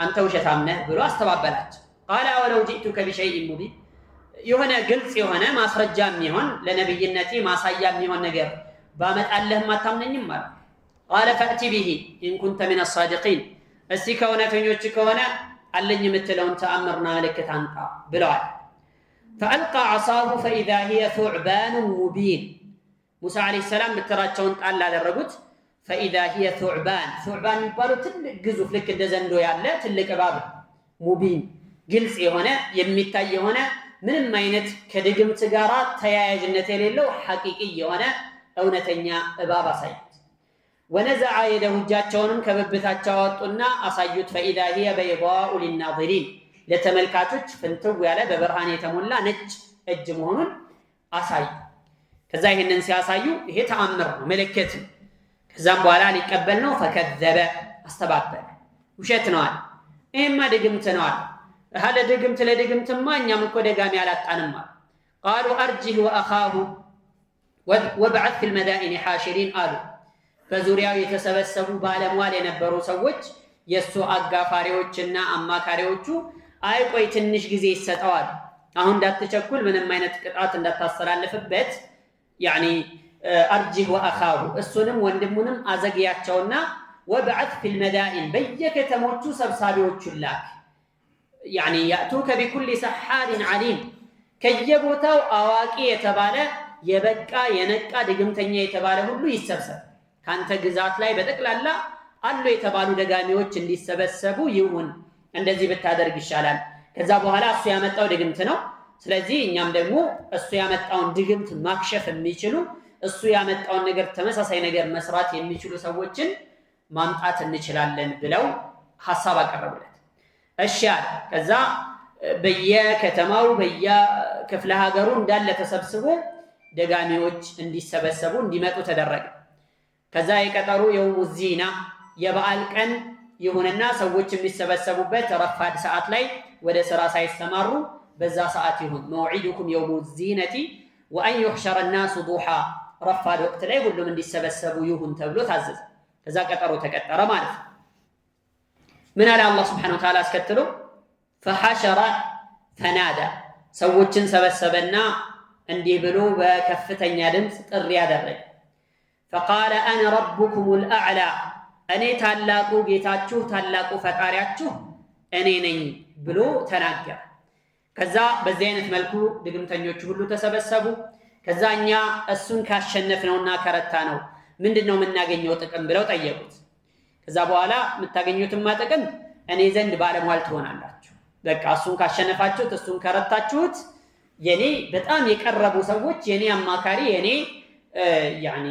አንተ ውሸታም ነህ ብሎ አስተባበላቸው። قال اولو جئتك بشيء مبين የሆነ ግልጽ የሆነ ማስረጃም ይሆን ለነብይነቴ ማሳያም ይሆን ነገር ባመጣለህ ማታምነኝም ማለት قال فأتي به إن كنت من الصادقين እስቲ ከእውነተኞች ከሆነ አለኝ የምትለውን ተአምርና ምልክት አንጣ ብለዋል። فألقى عصاه فإذا هي ثعبان مبين ሙሳ አለይሂ ሰላም ብትራቸውን ጣል አደረጉት። فإذا هي ثعبان የሚባለው ትልቅ ግዙፍ ልክ እንደ ዘንዶ ያለ ትልቅ እባብ ሙቢን ግልጽ የሆነ የሚታይ የሆነ ምንም አይነት ከድግምት ጋር ተያያዥነት የሌለው ሐቂቂ የሆነ እውነተኛ እባብ አሳዩት። ወነዘዐ የደሁ እጃቸውንም ከብብታቸው አወጡና አሳዩት። فإذا هي بيضاء للناظرين ለተመልካቾች ፍንትው ያለ በብርሃን የተሞላ ነጭ እጅ መሆኑን አሳዩ። ከዛ ይሄንን ሲያሳዩ ይሄ ተአምር ነው ምልክት። ከዛም በኋላ ሊቀበል ነው فكذب አስተባበለ። ውሸት ነው አለ። ይሄማ ድግምት ነው አለ። هذا ድግምት ለድግምትማ እኛም እኮ ደጋሚ አላጣንም አለ። قالوا أرجه وأخاه ወብዐት ፊል መዳኢኒ ሓሽሪን አሉ። በዙሪያው የተሰበሰቡ ባለሟል የነበሩ ሰዎች የእሱ አጋፋሪዎችና አማካሪዎቹ አይ ቆይ ትንሽ ጊዜ ይሰጠዋል፣ አሁን እንዳትቸኩል፣ ምንም አይነት ቅጣት እንዳታስተላልፍበት፣ ያኒ አርጂህ ወአኻሁ እሱንም ወንድሙንም አዘግያቸውና ወብዐት ፊል መዳኢን በየከተሞቹ ሰብሳቢዎቹን ላክ። ያኒ ያእቱከ ቢኩሊ ሰሓሪን ዓሊም ከየቦታው አዋቂ የተባለ የበቃ የነቃ ድግምተኛ የተባለ ሁሉ ይሰብሰብ። ካንተ ግዛት ላይ በጠቅላላ አሉ የተባሉ ደጋሚዎች እንዲሰበሰቡ ይሁን። እንደዚህ ብታደርግ ይሻላል። ከዛ በኋላ እሱ ያመጣው ድግምት ነው። ስለዚህ እኛም ደግሞ እሱ ያመጣውን ድግምት ማክሸፍ የሚችሉ እሱ ያመጣውን ነገር ተመሳሳይ ነገር መስራት የሚችሉ ሰዎችን ማምጣት እንችላለን ብለው ሐሳብ አቀረቡለት። እሺ አለ። ከዛ በየከተማው በየክፍለ ሀገሩ እንዳለ ተሰብስቦ ደጋሚዎች እንዲሰበሰቡ እንዲመጡ ተደረገ። ከዛ የቀጠሩ የውሙ ዚና የበዓል ቀን ይሁንና ሰዎች የሚሰበሰቡበት ረፋድ ሰዓት ላይ ወደ ስራ ሳይሰማሩ በዛ ሰዓት ይሁን። መውዒዱኩም የውሙ ዚነቲ ወአን ዩሕሸረ ናሱ ዱሓ ረፋድ ወቅት ላይ ሁሉም እንዲሰበሰቡ ይሁን ተብሎ ታዘዘ። ከዛ ቀጠሮ ተቀጠረ ማለት ነው። ምን አለ አላህ ስብሓነሁ ወተዓላ አስከትሎ ፈሐሸረ ፈናዳ ሰዎችን ሰበሰበና እንዲህ ብሎ በከፍተኛ ድምፅ ጥሪ ያደረገ ፈቃለ አነ ረቡኩሙል አዕላ እኔ ታላቁ ጌታችሁ ታላቁ ፈጣሪያችሁ እኔ ነኝ ብሎ ተናገረ። ከዛ በዚህ አይነት መልኩ ድግምተኞቹ ሁሉ ተሰበሰቡ። ከዛ እኛ እሱን ካሸነፍነውና ከረታ ነው ምንድነው የምናገኘው ጥቅም ብለው ጠየቁት። ከዛ በኋላ የምታገኙትማ ጥቅም እኔ ዘንድ ባለሟል ትሆናላችሁ። በቃ እሱን ካሸነፋችሁት እሱን ከረታችሁት የኔ በጣም የቀረቡ ሰዎች የኔ አማካሪ የኔ ያኒ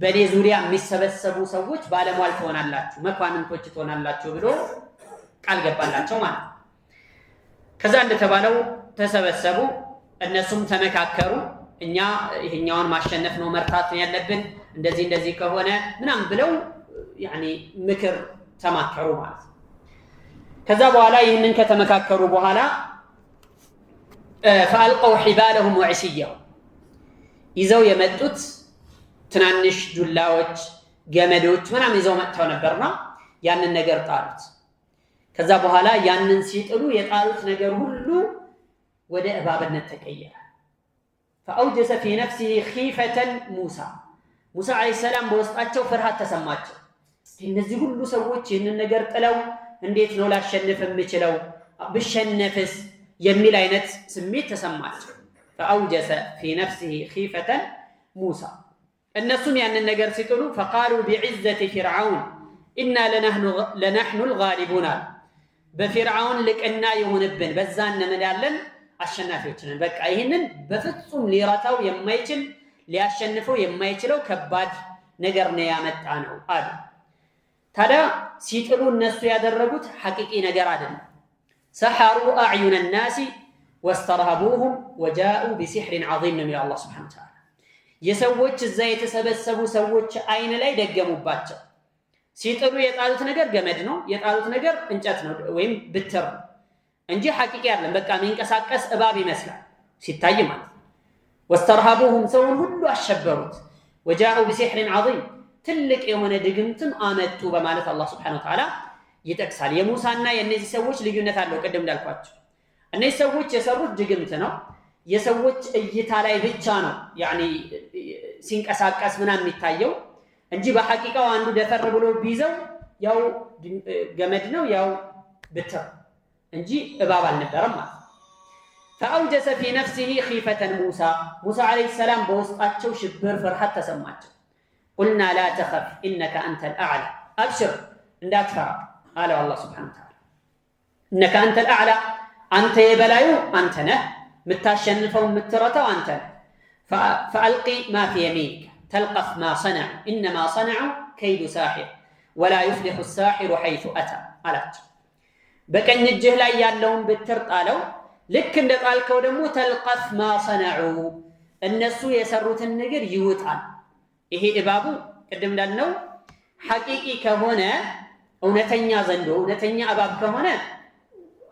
በኔ ዙሪያ የሚሰበሰቡ ሰዎች ባለሟል ትሆናላችሁ፣ መኳንንቶች ትሆናላችሁ ብሎ ቃል ገባላቸው ማለት ነው። ከዛ እንደተባለው ተሰበሰቡ። እነሱም ተመካከሩ። እኛ ይሄኛውን ማሸነፍ ነው መርታት ነው ያለብን፣ እንደዚህ ከሆነ ምናምን ብለው ያኒ ምክር ተማከሩ ማለት ነው። ከዛ በኋላ ይህንን ከተመካከሩ በኋላ ፈአልቀው ሒባለሁም ወዕሲያው ይዘው የመጡት ትናንሽ ዱላዎች ገመዶች ምናምን ይዘው መጥተው ነበርና ያንን ነገር ጣሉት። ከዛ በኋላ ያንን ሲጥሉ የጣሉት ነገር ሁሉ ወደ እባብነት ተቀየረ። ፈአውጀሰ ፊ ነፍሲሂ ኺፈተን ሙሳ ዓለይሂ ሰላም በውስጣቸው ፍርሃት ተሰማቸው። እነዚህ ሁሉ ሰዎች ይህንን ነገር ጥለው እንዴት ነው ላሸንፍ የምችለው? ብሸነፍስ የሚል አይነት ስሜት ተሰማቸው። ፈአውጀሰ ፊ ነፍሲሂ ኺፈተን ሙሳ እነሱም ያንን ነገር ሲጥሉ ፈቃሉ ቢዕዘቲ ፊርዓውን ኢና ለነሕኑ ልጋሊቡን አሉ። በፊርዓውን ልቅና የሆንብን በዛ እንምዳለን አሸናፊዎች ነን። በቃ ይህንን በፍጹም ሊረታው የማይችል ሊያሸንፈው የማይችለው ከባድ ነገር ነው ያመጣ ነው አሉ። ታዲያ ሲጥሉ እነሱ ያደረጉት ሐቂቂ ነገር አይደለም። ሰሐሩ አዕዩነ ናሲ ወስተርሀቡሁም ወጃኡ ቢሲሕሪን ዐዚም ነው የሚለው አላህ ሱብሓነሁ ወተዓላ። የሰዎች እዛ የተሰበሰቡ ሰዎች አይን ላይ ደገሙባቸው። ሲጥሉ የጣሉት ነገር ገመድ ነው፣ የጣሉት ነገር እንጨት ነው ወይም ብትር ነው እንጂ ሐቂቂ አይደለም። በቃ የሚንቀሳቀስ እባብ ይመስላል ሲታይ ማለት ነው። ወስተርሀቡሁም ሰውን ሁሉ አሸበሩት። ወጃኡ ቢሲሕሪን ዐዚም ትልቅ የሆነ ድግምትም አመጡ በማለት አላህ ሱብሓነሁ ወተዓላ ይጠቅሳል። የሙሳና የእነዚህ ሰዎች ልዩነት አለው። ቅድም እንዳልኳቸው እነዚህ ሰዎች የሰሩት ድግምት ነው። የሰዎች እይታ ላይ ብቻ ነው ያኒ ሲንቀሳቀስ ምናምን የሚታየው እንጂ በሐቂቃው አንዱ ደፈር ብሎ ቢይዘው ያው ገመድ ነው ያው ብትር እንጂ እባብ አልነበረም ማለት ነው። ፈአውጀሰ ፊ ነፍሲሂ ኺፈተን ሙሳ ዓለይሂ ሰላም በውስጣቸው ሽብር ፍርሃት ተሰማቸው። ቁልና ላ ተኸፍ ኢነከ አንተል አዕላ አብሽር እንዳትፈራ አለው አላህ ሱብሓነሁ ወተዓላ። ኢነከ አንተል አዕላ አንተ የበላዩ አንተ ነህ፣ የምታሸንፈው የምትረታው አንተ ነህ። ፈአልቂ ማ ፊ የሚኒከ ተልቀፍ ማ ሰነዑ ኢነማ ሰነዑ ከይዱ ሳሒር ወላ ዩፍሊሑ ሳሒሩ ሐይሱ አታ አላቸው። በቀኝ እጅህ ላይ ያለውን ብትር ጣለው፣ ልክ እንደ ጣልከው ደግሞ ተልቀፍ ማ ሰነዑ እነሱ የሰሩትን ነገር ይውጣል። ይሄ እባቡ ቅድም እንዳልነው ሐቂቂ ከሆነ እውነተኛ ዘንዶ እውነተኛ እባብ ከሆነ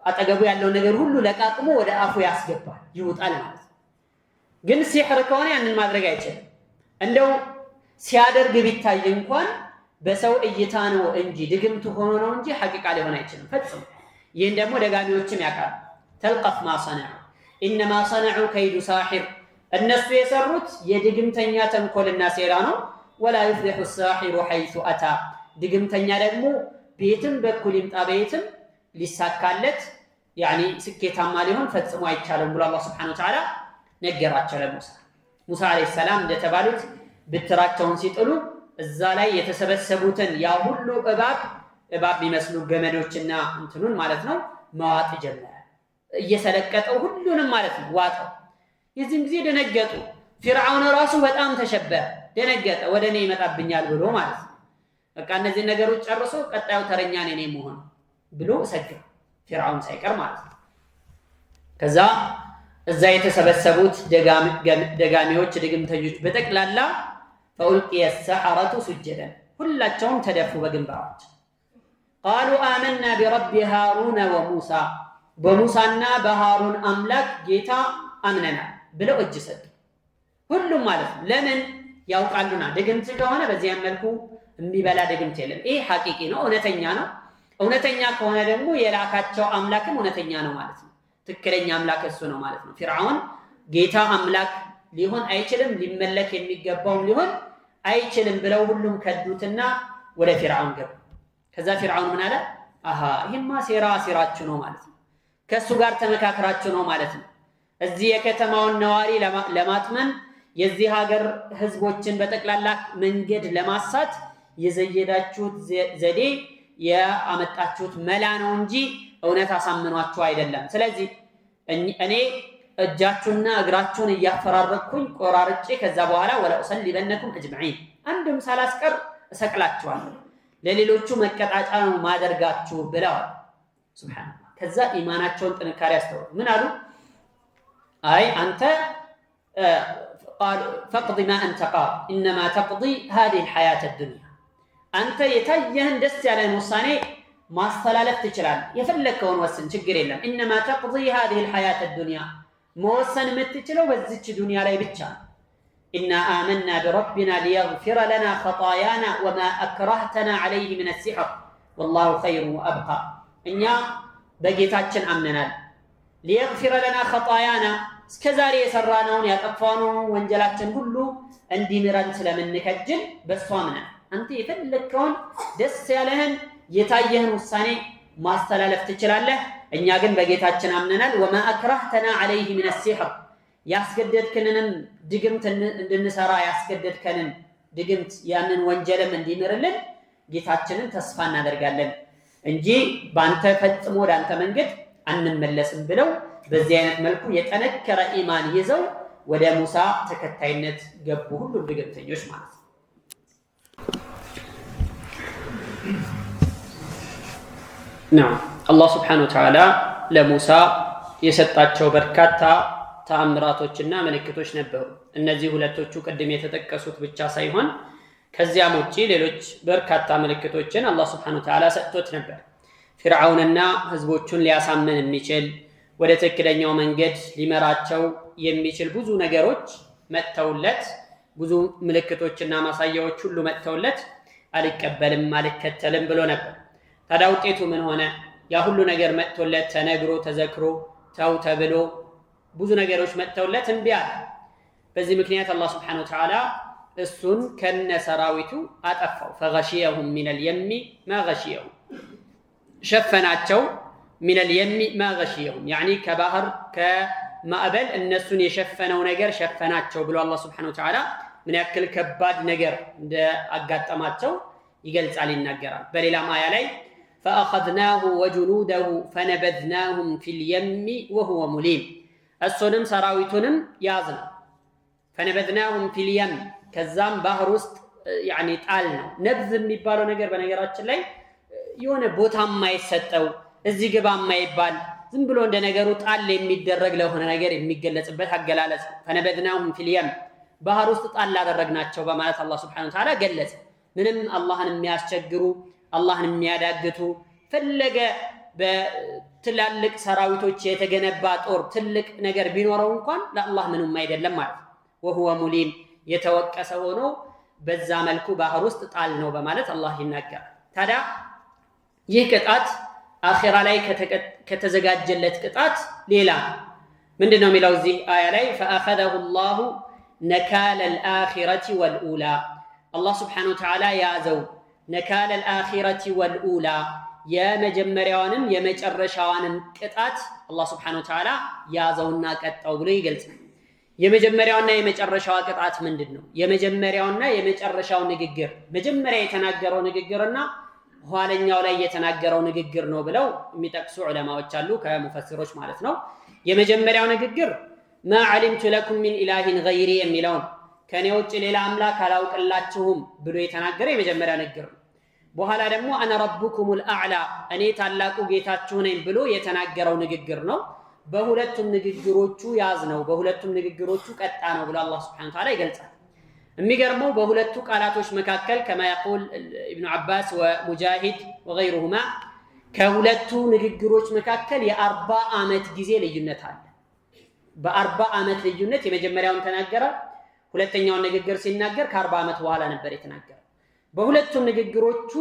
አጠገቡ ያለው ነገር ሁሉ ለቃቅሞ ወደ አፉ ያስገባል፣ ይውጣል ማለት ነው። ግን ሲሕር ከሆነ ያንን ማድረግ አይችልም። እንደው ሲያደርግ ቢታይ እንኳን በሰው እይታ ነው እንጂ ድግምት ሆኖ ነው እንጂ ሐቂቃ ሊሆን አይችልም ፈጽሞ። ይህን ደግሞ ደጋሚዎችም ያውቃሉ። ተልቀፍ ማ ሰነዑ ኢነማ ሰነዑ ከይዱ ሳሒር፣ እነሱ የሰሩት የድግምተኛ ተንኮልና ሴራ ነው። ወላ ዩፍሊሑ ሳሒሩ ሐይሱ አታ፣ ድግምተኛ ደግሞ ቤትም በኩል ይምጣ ቤትም ሊሳካለት ያኒ ስኬታማ ሊሆን ፈጽሞ አይቻልም ብሎ አላህ ሱብሓነሁ ወተዓላ ነገራቸው ለሙሳ። ሙሳ አለይሂ ሰላም እንደተባሉት ብትራቸውን ሲጥሉ እዛ ላይ የተሰበሰቡትን ያ ሁሉ እባብ የሚመስሉ ገመዶችና እንትኑን ማለት ነው መዋጥ ጀመረ። እየሰለቀጠው ሁሉንም ማለት ነው ዋጠው። የዚህን ጊዜ ደነገጡ። ፊርዓውን ራሱ በጣም ተሸበረ፣ ደነገጠ። ወደ እኔ ይመጣብኛል ብሎ ማለት ነው። በቃ እነዚህ ነገሮች ጨርሶ ቀጣዩ ተረኛ እኔ መሆን ብሎ ሰገደ፣ ፊርዓውን ሳይቀር ማለት ነው። ከዛ እዛ የተሰበሰቡት ደጋሚዎች ድግምተኞች በጠቅላላ ፈኡልቂየ ሰሐረቱ ሱጀደን፣ ሁላቸውም ተደፉ በግንባራቸው። ቃሉ አመና ቢረቢ ሃሩነ ወሙሳ፣ በሙሳና በሃሩን አምላክ ጌታ አምነናል ብለው እጅ ሰጡ። ሁሉም ማለት ነው። ለምን ያውቃሉና፣ ድግምት ከሆነ በዚያም መልኩ የሚበላ ድግምት የለም። ይህ ሐቂቂ ነው፣ እውነተኛ ነው። እውነተኛ ከሆነ ደግሞ የላካቸው አምላክም እውነተኛ ነው ማለት ነው። ትክክለኛ አምላክ እሱ ነው ማለት ነው። ፊርዓውን ጌታ አምላክ ሊሆን አይችልም፣ ሊመለክ የሚገባውም ሊሆን አይችልም ብለው ሁሉም ከዱትና ወደ ፊርዓውን ገቡ። ከዛ ፊርዓውን ምን አለ? አሃ ይህማ ሴራችሁ ነው ማለት ነው። ከእሱ ጋር ተመካከራችሁ ነው ማለት ነው። እዚህ የከተማውን ነዋሪ ለማጥመን የዚህ ሀገር ህዝቦችን በጠቅላላ መንገድ ለማሳት የዘየዳችሁት ዘዴ ያመጣችሁት መላ ነው እንጂ እውነት አሳምኗችሁ አይደለም። ስለዚህ እኔ እጃችሁና እግራችሁን እያፈራረቅኩኝ ቆራርጬ ከዛ በኋላ ወላ ኡሰሊበነኩም አጅመዒን፣ አንድም ሳላስቀር እሰቅላችኋለሁ፣ ለሌሎቹ መቀጣጫ ነው ማደርጋችሁ ብለዋል። ሱብሃንአላህ። ከዛ ኢማናቸውን ጥንካሬ ያስተውሉ። ምን አሉ? አይ አንተ ፈቅድ ማ አንተ ቃድ ኢነማ ተቅዲ ሃዚሂ ልሐያት አዱንያ፣ አንተ የታየህን ደስ ያለህን ውሳኔ ማስተላለፍ ትችላለህ፣ የፈለግከውን ወስን፣ ችግር የለም። ኢነማ ተቅዲ ሃዚሂ ልሐያት አዱንያ፣ መወሰን የምትችለው በዚች ዱንያ ላይ ብቻ ነው። ኢና አመና ቢረቢና ሊየግፊረ ለና ኸጣያና ወማ አክረህተና ዐለይህ ምን ሲሕር ወላሁ ኸይሩን ወአብቃ፣ እኛ በጌታችን አምነናል። ሊየግፊረ ለና ኸጣያና፣ እስከ ዛሬ የሰራነውን ያጠፋነውን ወንጀላችን ሁሉ እንዲምረን ስለምንከጅል በእሱ አምነን፣ አንተ የፈለግከውን ደስ ያለህን የታየህን ውሳኔ ማስተላለፍ ትችላለህ፣ እኛ ግን በጌታችን አምነናል። ወማ አክረህተና ዐለይህ ምን ሲሕር፣ ያስገደድክንንም ድግምት እንድንሰራ ያስገደድከንን ድግምት ያንን ወንጀልም እንዲምርልን ጌታችንን ተስፋ እናደርጋለን እንጂ በአንተ ፈጽሞ ወደ አንተ መንገድ አንመለስም ብለው በዚህ አይነት መልኩ የጠነከረ ኢማን ይዘው ወደ ሙሳ ተከታይነት ገቡ፣ ሁሉም ድግምተኞች ማለት ነው። ናም አላህ ስብሓነሁ ወተዓላ ለሙሳ የሰጣቸው በርካታ ተአምራቶችና ምልክቶች ነበሩ። እነዚህ ሁለቶቹ ቅድም የተጠቀሱት ብቻ ሳይሆን ከዚያም ውጪ ሌሎች በርካታ ምልክቶችን አላህ ስብሓነሁ ወተዓላ ሰጥቶት ነበር። ፊርዓውንና ህዝቦቹን ሊያሳምን የሚችል ወደ ትክክለኛው መንገድ ሊመራቸው የሚችል ብዙ ነገሮች መጥተውለት፣ ብዙ ምልክቶችና ማሳያዎች ሁሉ መጥተውለት አልቀበልም አልከተልም ብሎ ነበር። ታዲያ ውጤቱ ምን ሆነ? ያ ሁሉ ነገር መጥቶለት ተነግሮ ተዘክሮ ተው ተብሎ ብዙ ነገሮች መጥተውለት እምቢ አለ። በዚህ ምክንያት አላህ ስብሓነሁ ወተዓላ እሱን ከነ ሰራዊቱ አጠፋው። ፈገሺየሁም ሚነል የሚ ማ ገሺየሁም፣ ሸፈናቸው። ሚነል የሚ ማ ገሺየሁም ያኒ ከባህር ከማዕበል እነሱን የሸፈነው ነገር ሸፈናቸው ብሎ አላህ ስብሓነሁ ወተዓላ ምን ያክል ከባድ ነገር እንዳጋጠማቸው ይገልጻል፣ ይናገራል። በሌላም አያ ላይ ፈአኸዝናሁ ወጁኑደሁ ፈነበዝናሁም ፊል የሚ ወሁወ ሙሊም፣ እሱንም ሰራዊቱንም ያዝነው። ፈነበዝናሁም ፊል የም፣ ከዛም ባህር ውስጥ ያኒ ጣል ነው። ነብዝ የሚባለው ነገር በነገራችን ላይ የሆነ ቦታ የማይሰጠው እዚህ ግባ የማይባል ዝም ብሎ እንደ ነገሩ ጣል የሚደረግ ለሆነ ነገር የሚገለጽበት አገላለጽ። ፈነበዝናሁም ፊል የም፣ ባህር ውስጥ ጣል አደረግናቸው በማለት አላህ ሱብሓነሁ ወተዓላ ገለጸ። ምንም አላህን የሚያስቸግሩ አላህን የሚያዳግቱ ፈለገ በትላልቅ ሰራዊቶች የተገነባ ጦር ትልቅ ነገር ቢኖረው እንኳን ለአላህ ምንም አይደለም ማለት ነው። ወሁወ ሙሊም የተወቀሰ ሆኖ በዛ መልኩ ባህር ውስጥ ጣል ነው በማለት አላህ ይናገራል። ታዲያ ይህ ቅጣት አኺራ ላይ ከተዘጋጀለት ቅጣት ሌላ ምንድነው የሚለው እዚህ አያ ላይ فأخذه الله نكال الآخرة والأولى الله سبحانه وتعالى ያዘው نكال الآخرة والأولى የመጀመሪያውንም የመጨረሻውንም ቅጣት አላህ Subhanahu Wa Ta'ala ያዘውና ቀጣው ብሎ ይገልጻል። የመጀመሪያውና የመጨረሻው ቅጣት ምንድነው? የመጀመሪያውና የመጨረሻው ንግግር መጀመሪያ የተናገረው ንግግርና ኋለኛው ላይ የተናገረው ንግግር ነው ብለው የሚጠቅሱ ዑለማዎች አሉ ከሙፈሲሮች ማለት ነው። የመጀመሪያው ንግግር ما علمت لكم من إله غيري የሚለው ከኔ ውጭ ሌላ አምላክ አላውቅላችሁም ብሎ የተናገረ የመጀመሪያ ንግግር ነው። በኋላ ደግሞ انا ربكم الاعلى እኔ ታላቁ ጌታችሁ ነኝ ብሎ የተናገረው ንግግር ነው። በሁለቱም ንግግሮቹ ያዝ ነው፣ በሁለቱም ንግግሮቹ ቀጣ ነው ብሎ አላህ Subhanahu Wa Ta'ala ይገልጻል። የሚገርመው በሁለቱ ቃላቶች መካከል كما يقول ابن عباس ومجاهد وغيرهما ከሁለቱ ንግግሮች መካከል የ40 ዓመት ጊዜ ልዩነት አለ። በ40 ዓመት ልዩነት የመጀመሪያውን ተናገረ፣ ሁለተኛውን ንግግር ሲናገር ከ40 ዓመት በኋላ ነበር የተናገረው። በሁለቱም ንግግሮቹ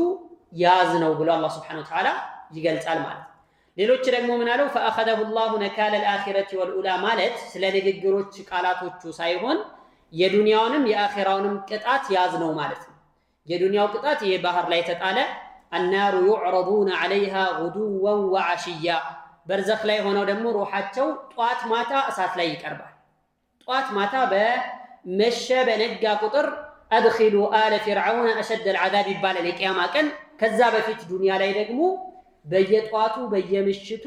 ያዝ ነው ብሎ አላህ Subhanahu Wa Ta'ala ይገልጻል ማለት ነው። ሌሎች ደግሞ ምን አለው فأخذه الله نكال الآخرة والأولى ማለት ስለ ንግግሮች ቃላቶቹ ሳይሆን የዱንያውንም የአኺራውንም ቅጣት ያዝ ነው ማለት ነው። የዱንያው ቅጣት ይሄ ባህር ላይ ተጣለ النار يعرضون عليها غدوا وعشيا በርዘኽ ላይ ሆነው ደግሞ ሩሃቸው ጧት ማታ እሳት ላይ ይቀርባል። ጧት ማታ በመሸ በነጋ ቁጥር أدخلوا آل فرعون أشد العذاب ይባላል የቂያማ ቀን። ከዛ በፊት ዱንያ ላይ ደግሞ በየጧቱ በየምሽቱ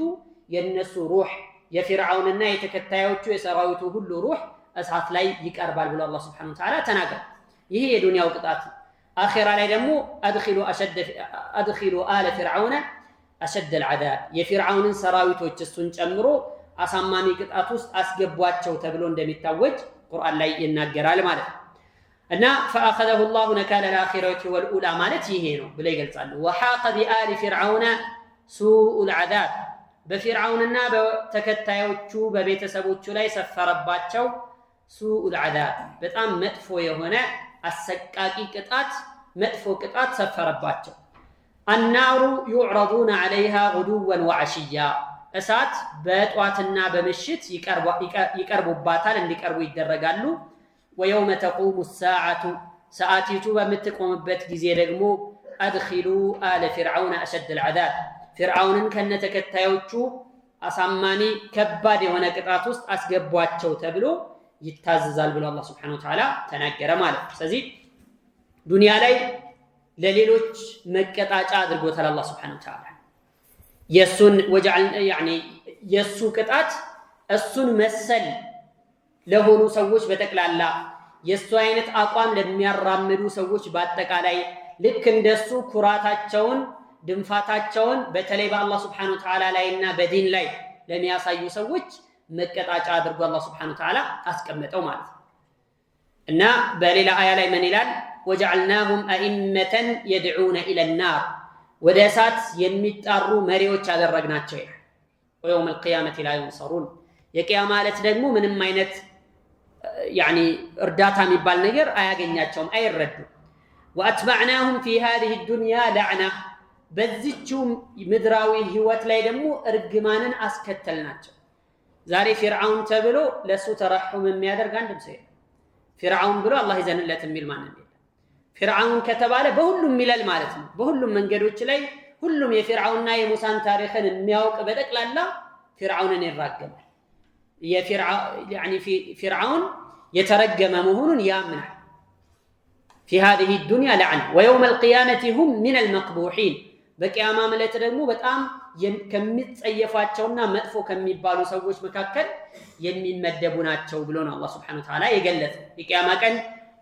የነሱ ሩህ የፊርዓውንና የተከታዮቹ የሰራዊቱ ሁሉ ሩህ እሳት ላይ ይቀርባል ብሎ አላህ Subhanahu Wa Ta'ala ተናገረ። ይሄ የዱንያው ቅጣት። አኺራ ላይ ደግሞ أدخلوا آل فرعون أشد العذاب የፊርዓውንን ሰራዊቶች እሱን ጨምሮ አሳማሚ ቅጣት ውስጥ አስገቧቸው ተብሎ እንደሚታወጅ ቁርአን ላይ ይናገራል ማለት ነው። እና فأخذه الله نكال الآخرة والأولى ማለት ይሄ ነው ብለው ይገልጻሉ። وحاق بآل فرعون سوء العذاب በፊርዓውንና በተከታዮቹ በቤተሰቦቹ ላይ ሰፈረባቸው سوء العذاب በጣም መጥፎ የሆነ አሰቃቂ ቅጣት መጥፎ ቅጣት ሰፈረባቸው። النار يعرضون عليها غدوا وعشيا እሳት በጧትና በምሽት ይቀርቡባታል እንዲቀርቡ ይደረጋሉ። ويوم تقوم الساعة ساعتيቱ በምትቆምበት ጊዜ ደግሞ أدخلوا آل فرعون أشد العذاب فرعونን ከነተከታዮቹ አሳማኒ ከባድ የሆነ ቅጣት ውስጥ አስገቧቸው ተብሎ ይታዘዛል ብሎ አላህ Subhanahu Wa Ta'ala ተናገረ ማለት ነው። ስለዚህ ዱንያ ላይ ለሌሎች መቀጣጫ አድርጎታል አላህ Subhanahu Wa Ta'ala። የሱን ወጀዐል يعني የሱ ቅጣት እሱን መሰል ለሆኑ ሰዎች በተቀላላ የሱ አይነት አቋም ለሚያራምዱ ሰዎች በአጠቃላይ ልክ እንደሱ ኩራታቸውን ድንፋታቸውን በተለይ በአላህ Subhanahu Wa Ta'ala ላይና በዲን ላይ ለሚያሳዩ ሰዎች መቀጣጫ አድርጎ አላህ Subhanahu Wa Ta'ala አስቀመጠው ማለት ነው። እና በሌላ አያ ላይ ምን ይላል? وجعلناهم أئمة يدعون إلى النار ወደ እሳት የሚጣሩ መሪዎች አደረግናቸው ይላል። ويوم القيامة لا ينصرون የቂያማ ዕለት ደግሞ ምንም አይነት يعني እርዳታ የሚባል ነገር አያገኛቸውም አይረዱም። وأتبعناهم في هذه الدنيا لعنة በዚህቹ ምድራዊ ህይወት ላይ ደግሞ እርግማንን አስከተልናቸው። ዛሬ ፊርዓውን ተብሎ ለሱ ተረሑም የሚያደርግ አንድም ሰው የለም። ፊርዓውን ብሎ አላህ ይዘንለት የሚል ማንም የለም። ፊርዓውን ከተባለ በሁሉም ይላል ማለት ነው። በሁሉም መንገዶች ላይ ሁሉም የፊርዓውንና የሙሳን ታሪክን የሚያውቅ በጠቅላላ ፊርዓውንን ይራገማል። ፊርዓውን የተረገመ መሆኑን ያምናል። في هذه الدنيا لعنة ويوم القيامة هم من المقبوحين በቂያማ ማለት ደግሞ በጣም ከሚጸየፋቸውና መጥፎ ከሚባሉ ሰዎች መካከል የሚመደቡ ናቸው ብሎ ነው አላህ Subhanahu Wa Ta'ala የገለጸው። የቂያማ ቀን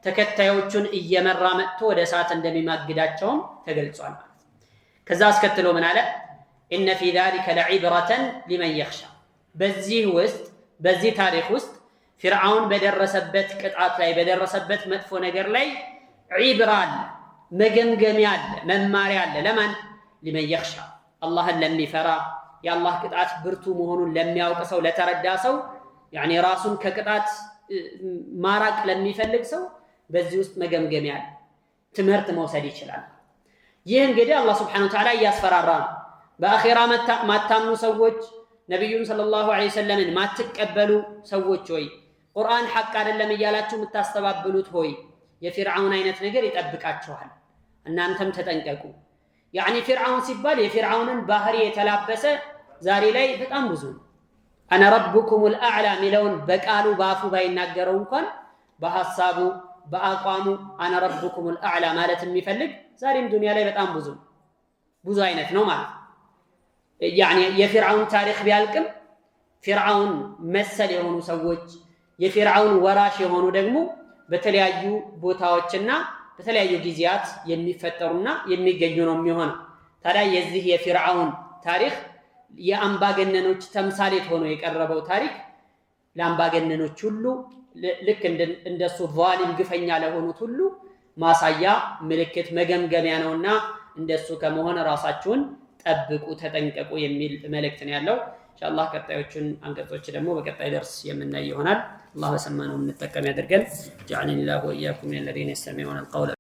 ተከታዮቹን እየመራ መጥቶ ወደ እሳት እንደሚማግዳቸውም ተገልጿል ማለት ነው። ከዛ አስከትሎ ምን አለ? إن في ذلك لعبرة لمن يخشى በዚህ ታሪክ ውስጥ ፊርዓውን በደረሰበት ቅጣት ላይ በደረሰበት መጥፎ ነገር ላይ ዒብራ አለ፣ መገምገሚያ አለ፣ መማሪያ አለ። ለማን? لمن يخشى አላህን ለሚፈራ የአላህ ቅጣት ብርቱ መሆኑን ለሚያውቅ ሰው ለተረዳ ሰው ያኒ ራሱን ከቅጣት ማራቅ ለሚፈልግ ሰው በዚህ ውስጥ መገምገሚያ ትምህርት መውሰድ ይችላል። ይህ እንግዲህ አላህ Subhanahu Wa Ta'ala ያስፈራራ ነው። በአኺራ ማታምኑ ሰዎች ነብዩን ሰለላሁ ዐለይሂ ወሰለምን ማትቀበሉ ሰዎች ሆይ ቁርአን ሐቅ አይደለም እያላችሁ የምታስተባብሉት ሆይ የፊርዓውን አይነት ነገር ይጠብቃችኋል፣ እናንተም ተጠንቀቁ። ያኒ ፊርዓውን ሲባል የፊርዓውንን ባህሪ የተላበሰ ዛሬ ላይ በጣም ብዙ አና ረብኩሙል አዕላ ሚለውን በቃሉ ባፉ ባይናገረው እንኳን በሐሳቡ በአቋሙ አና ረብኩሙል አዕላ ማለት የሚፈልግ ዛሬም ዱንያ ላይ በጣም ብዙ አይነት ነው ማለት ያኒ የፊርዓውን ታሪክ ቢያልቅም ፊርዓውን መሰል የሆኑ ሰዎች የፊርዓውን ወራሽ የሆኑ ደግሞ በተለያዩ ቦታዎችና በተለያዩ ጊዜያት የሚፈጠሩና የሚገኙ ነው የሚሆነው። ታዲያ የዚህ የፊርዓውን ታሪክ የአምባገነኖች ተምሳሌት ሆኖ የቀረበው ታሪክ ለአምባገነኖች ሁሉ ልክ እንደሱ ዛሊም ግፈኛ ለሆኑት ሁሉ ማሳያ ምልክት መገምገሚያ ነውና እንደሱ ከመሆነ ራሳችሁን ጠብቁ ተጠንቀቁ የሚል መልእክት ነው ያለው። ኢንሻአላህ ቀጣዮቹን አንቀጾች ደግሞ በቀጣይ ደርስ የምናይ ይሆናል። አላህ በሰማነው እንጠቀም ያድርገን። ጀዐለኒ ላሁ ወኢያኩም ሚነል ለዚነ የስተሚዑነ አልቀውለ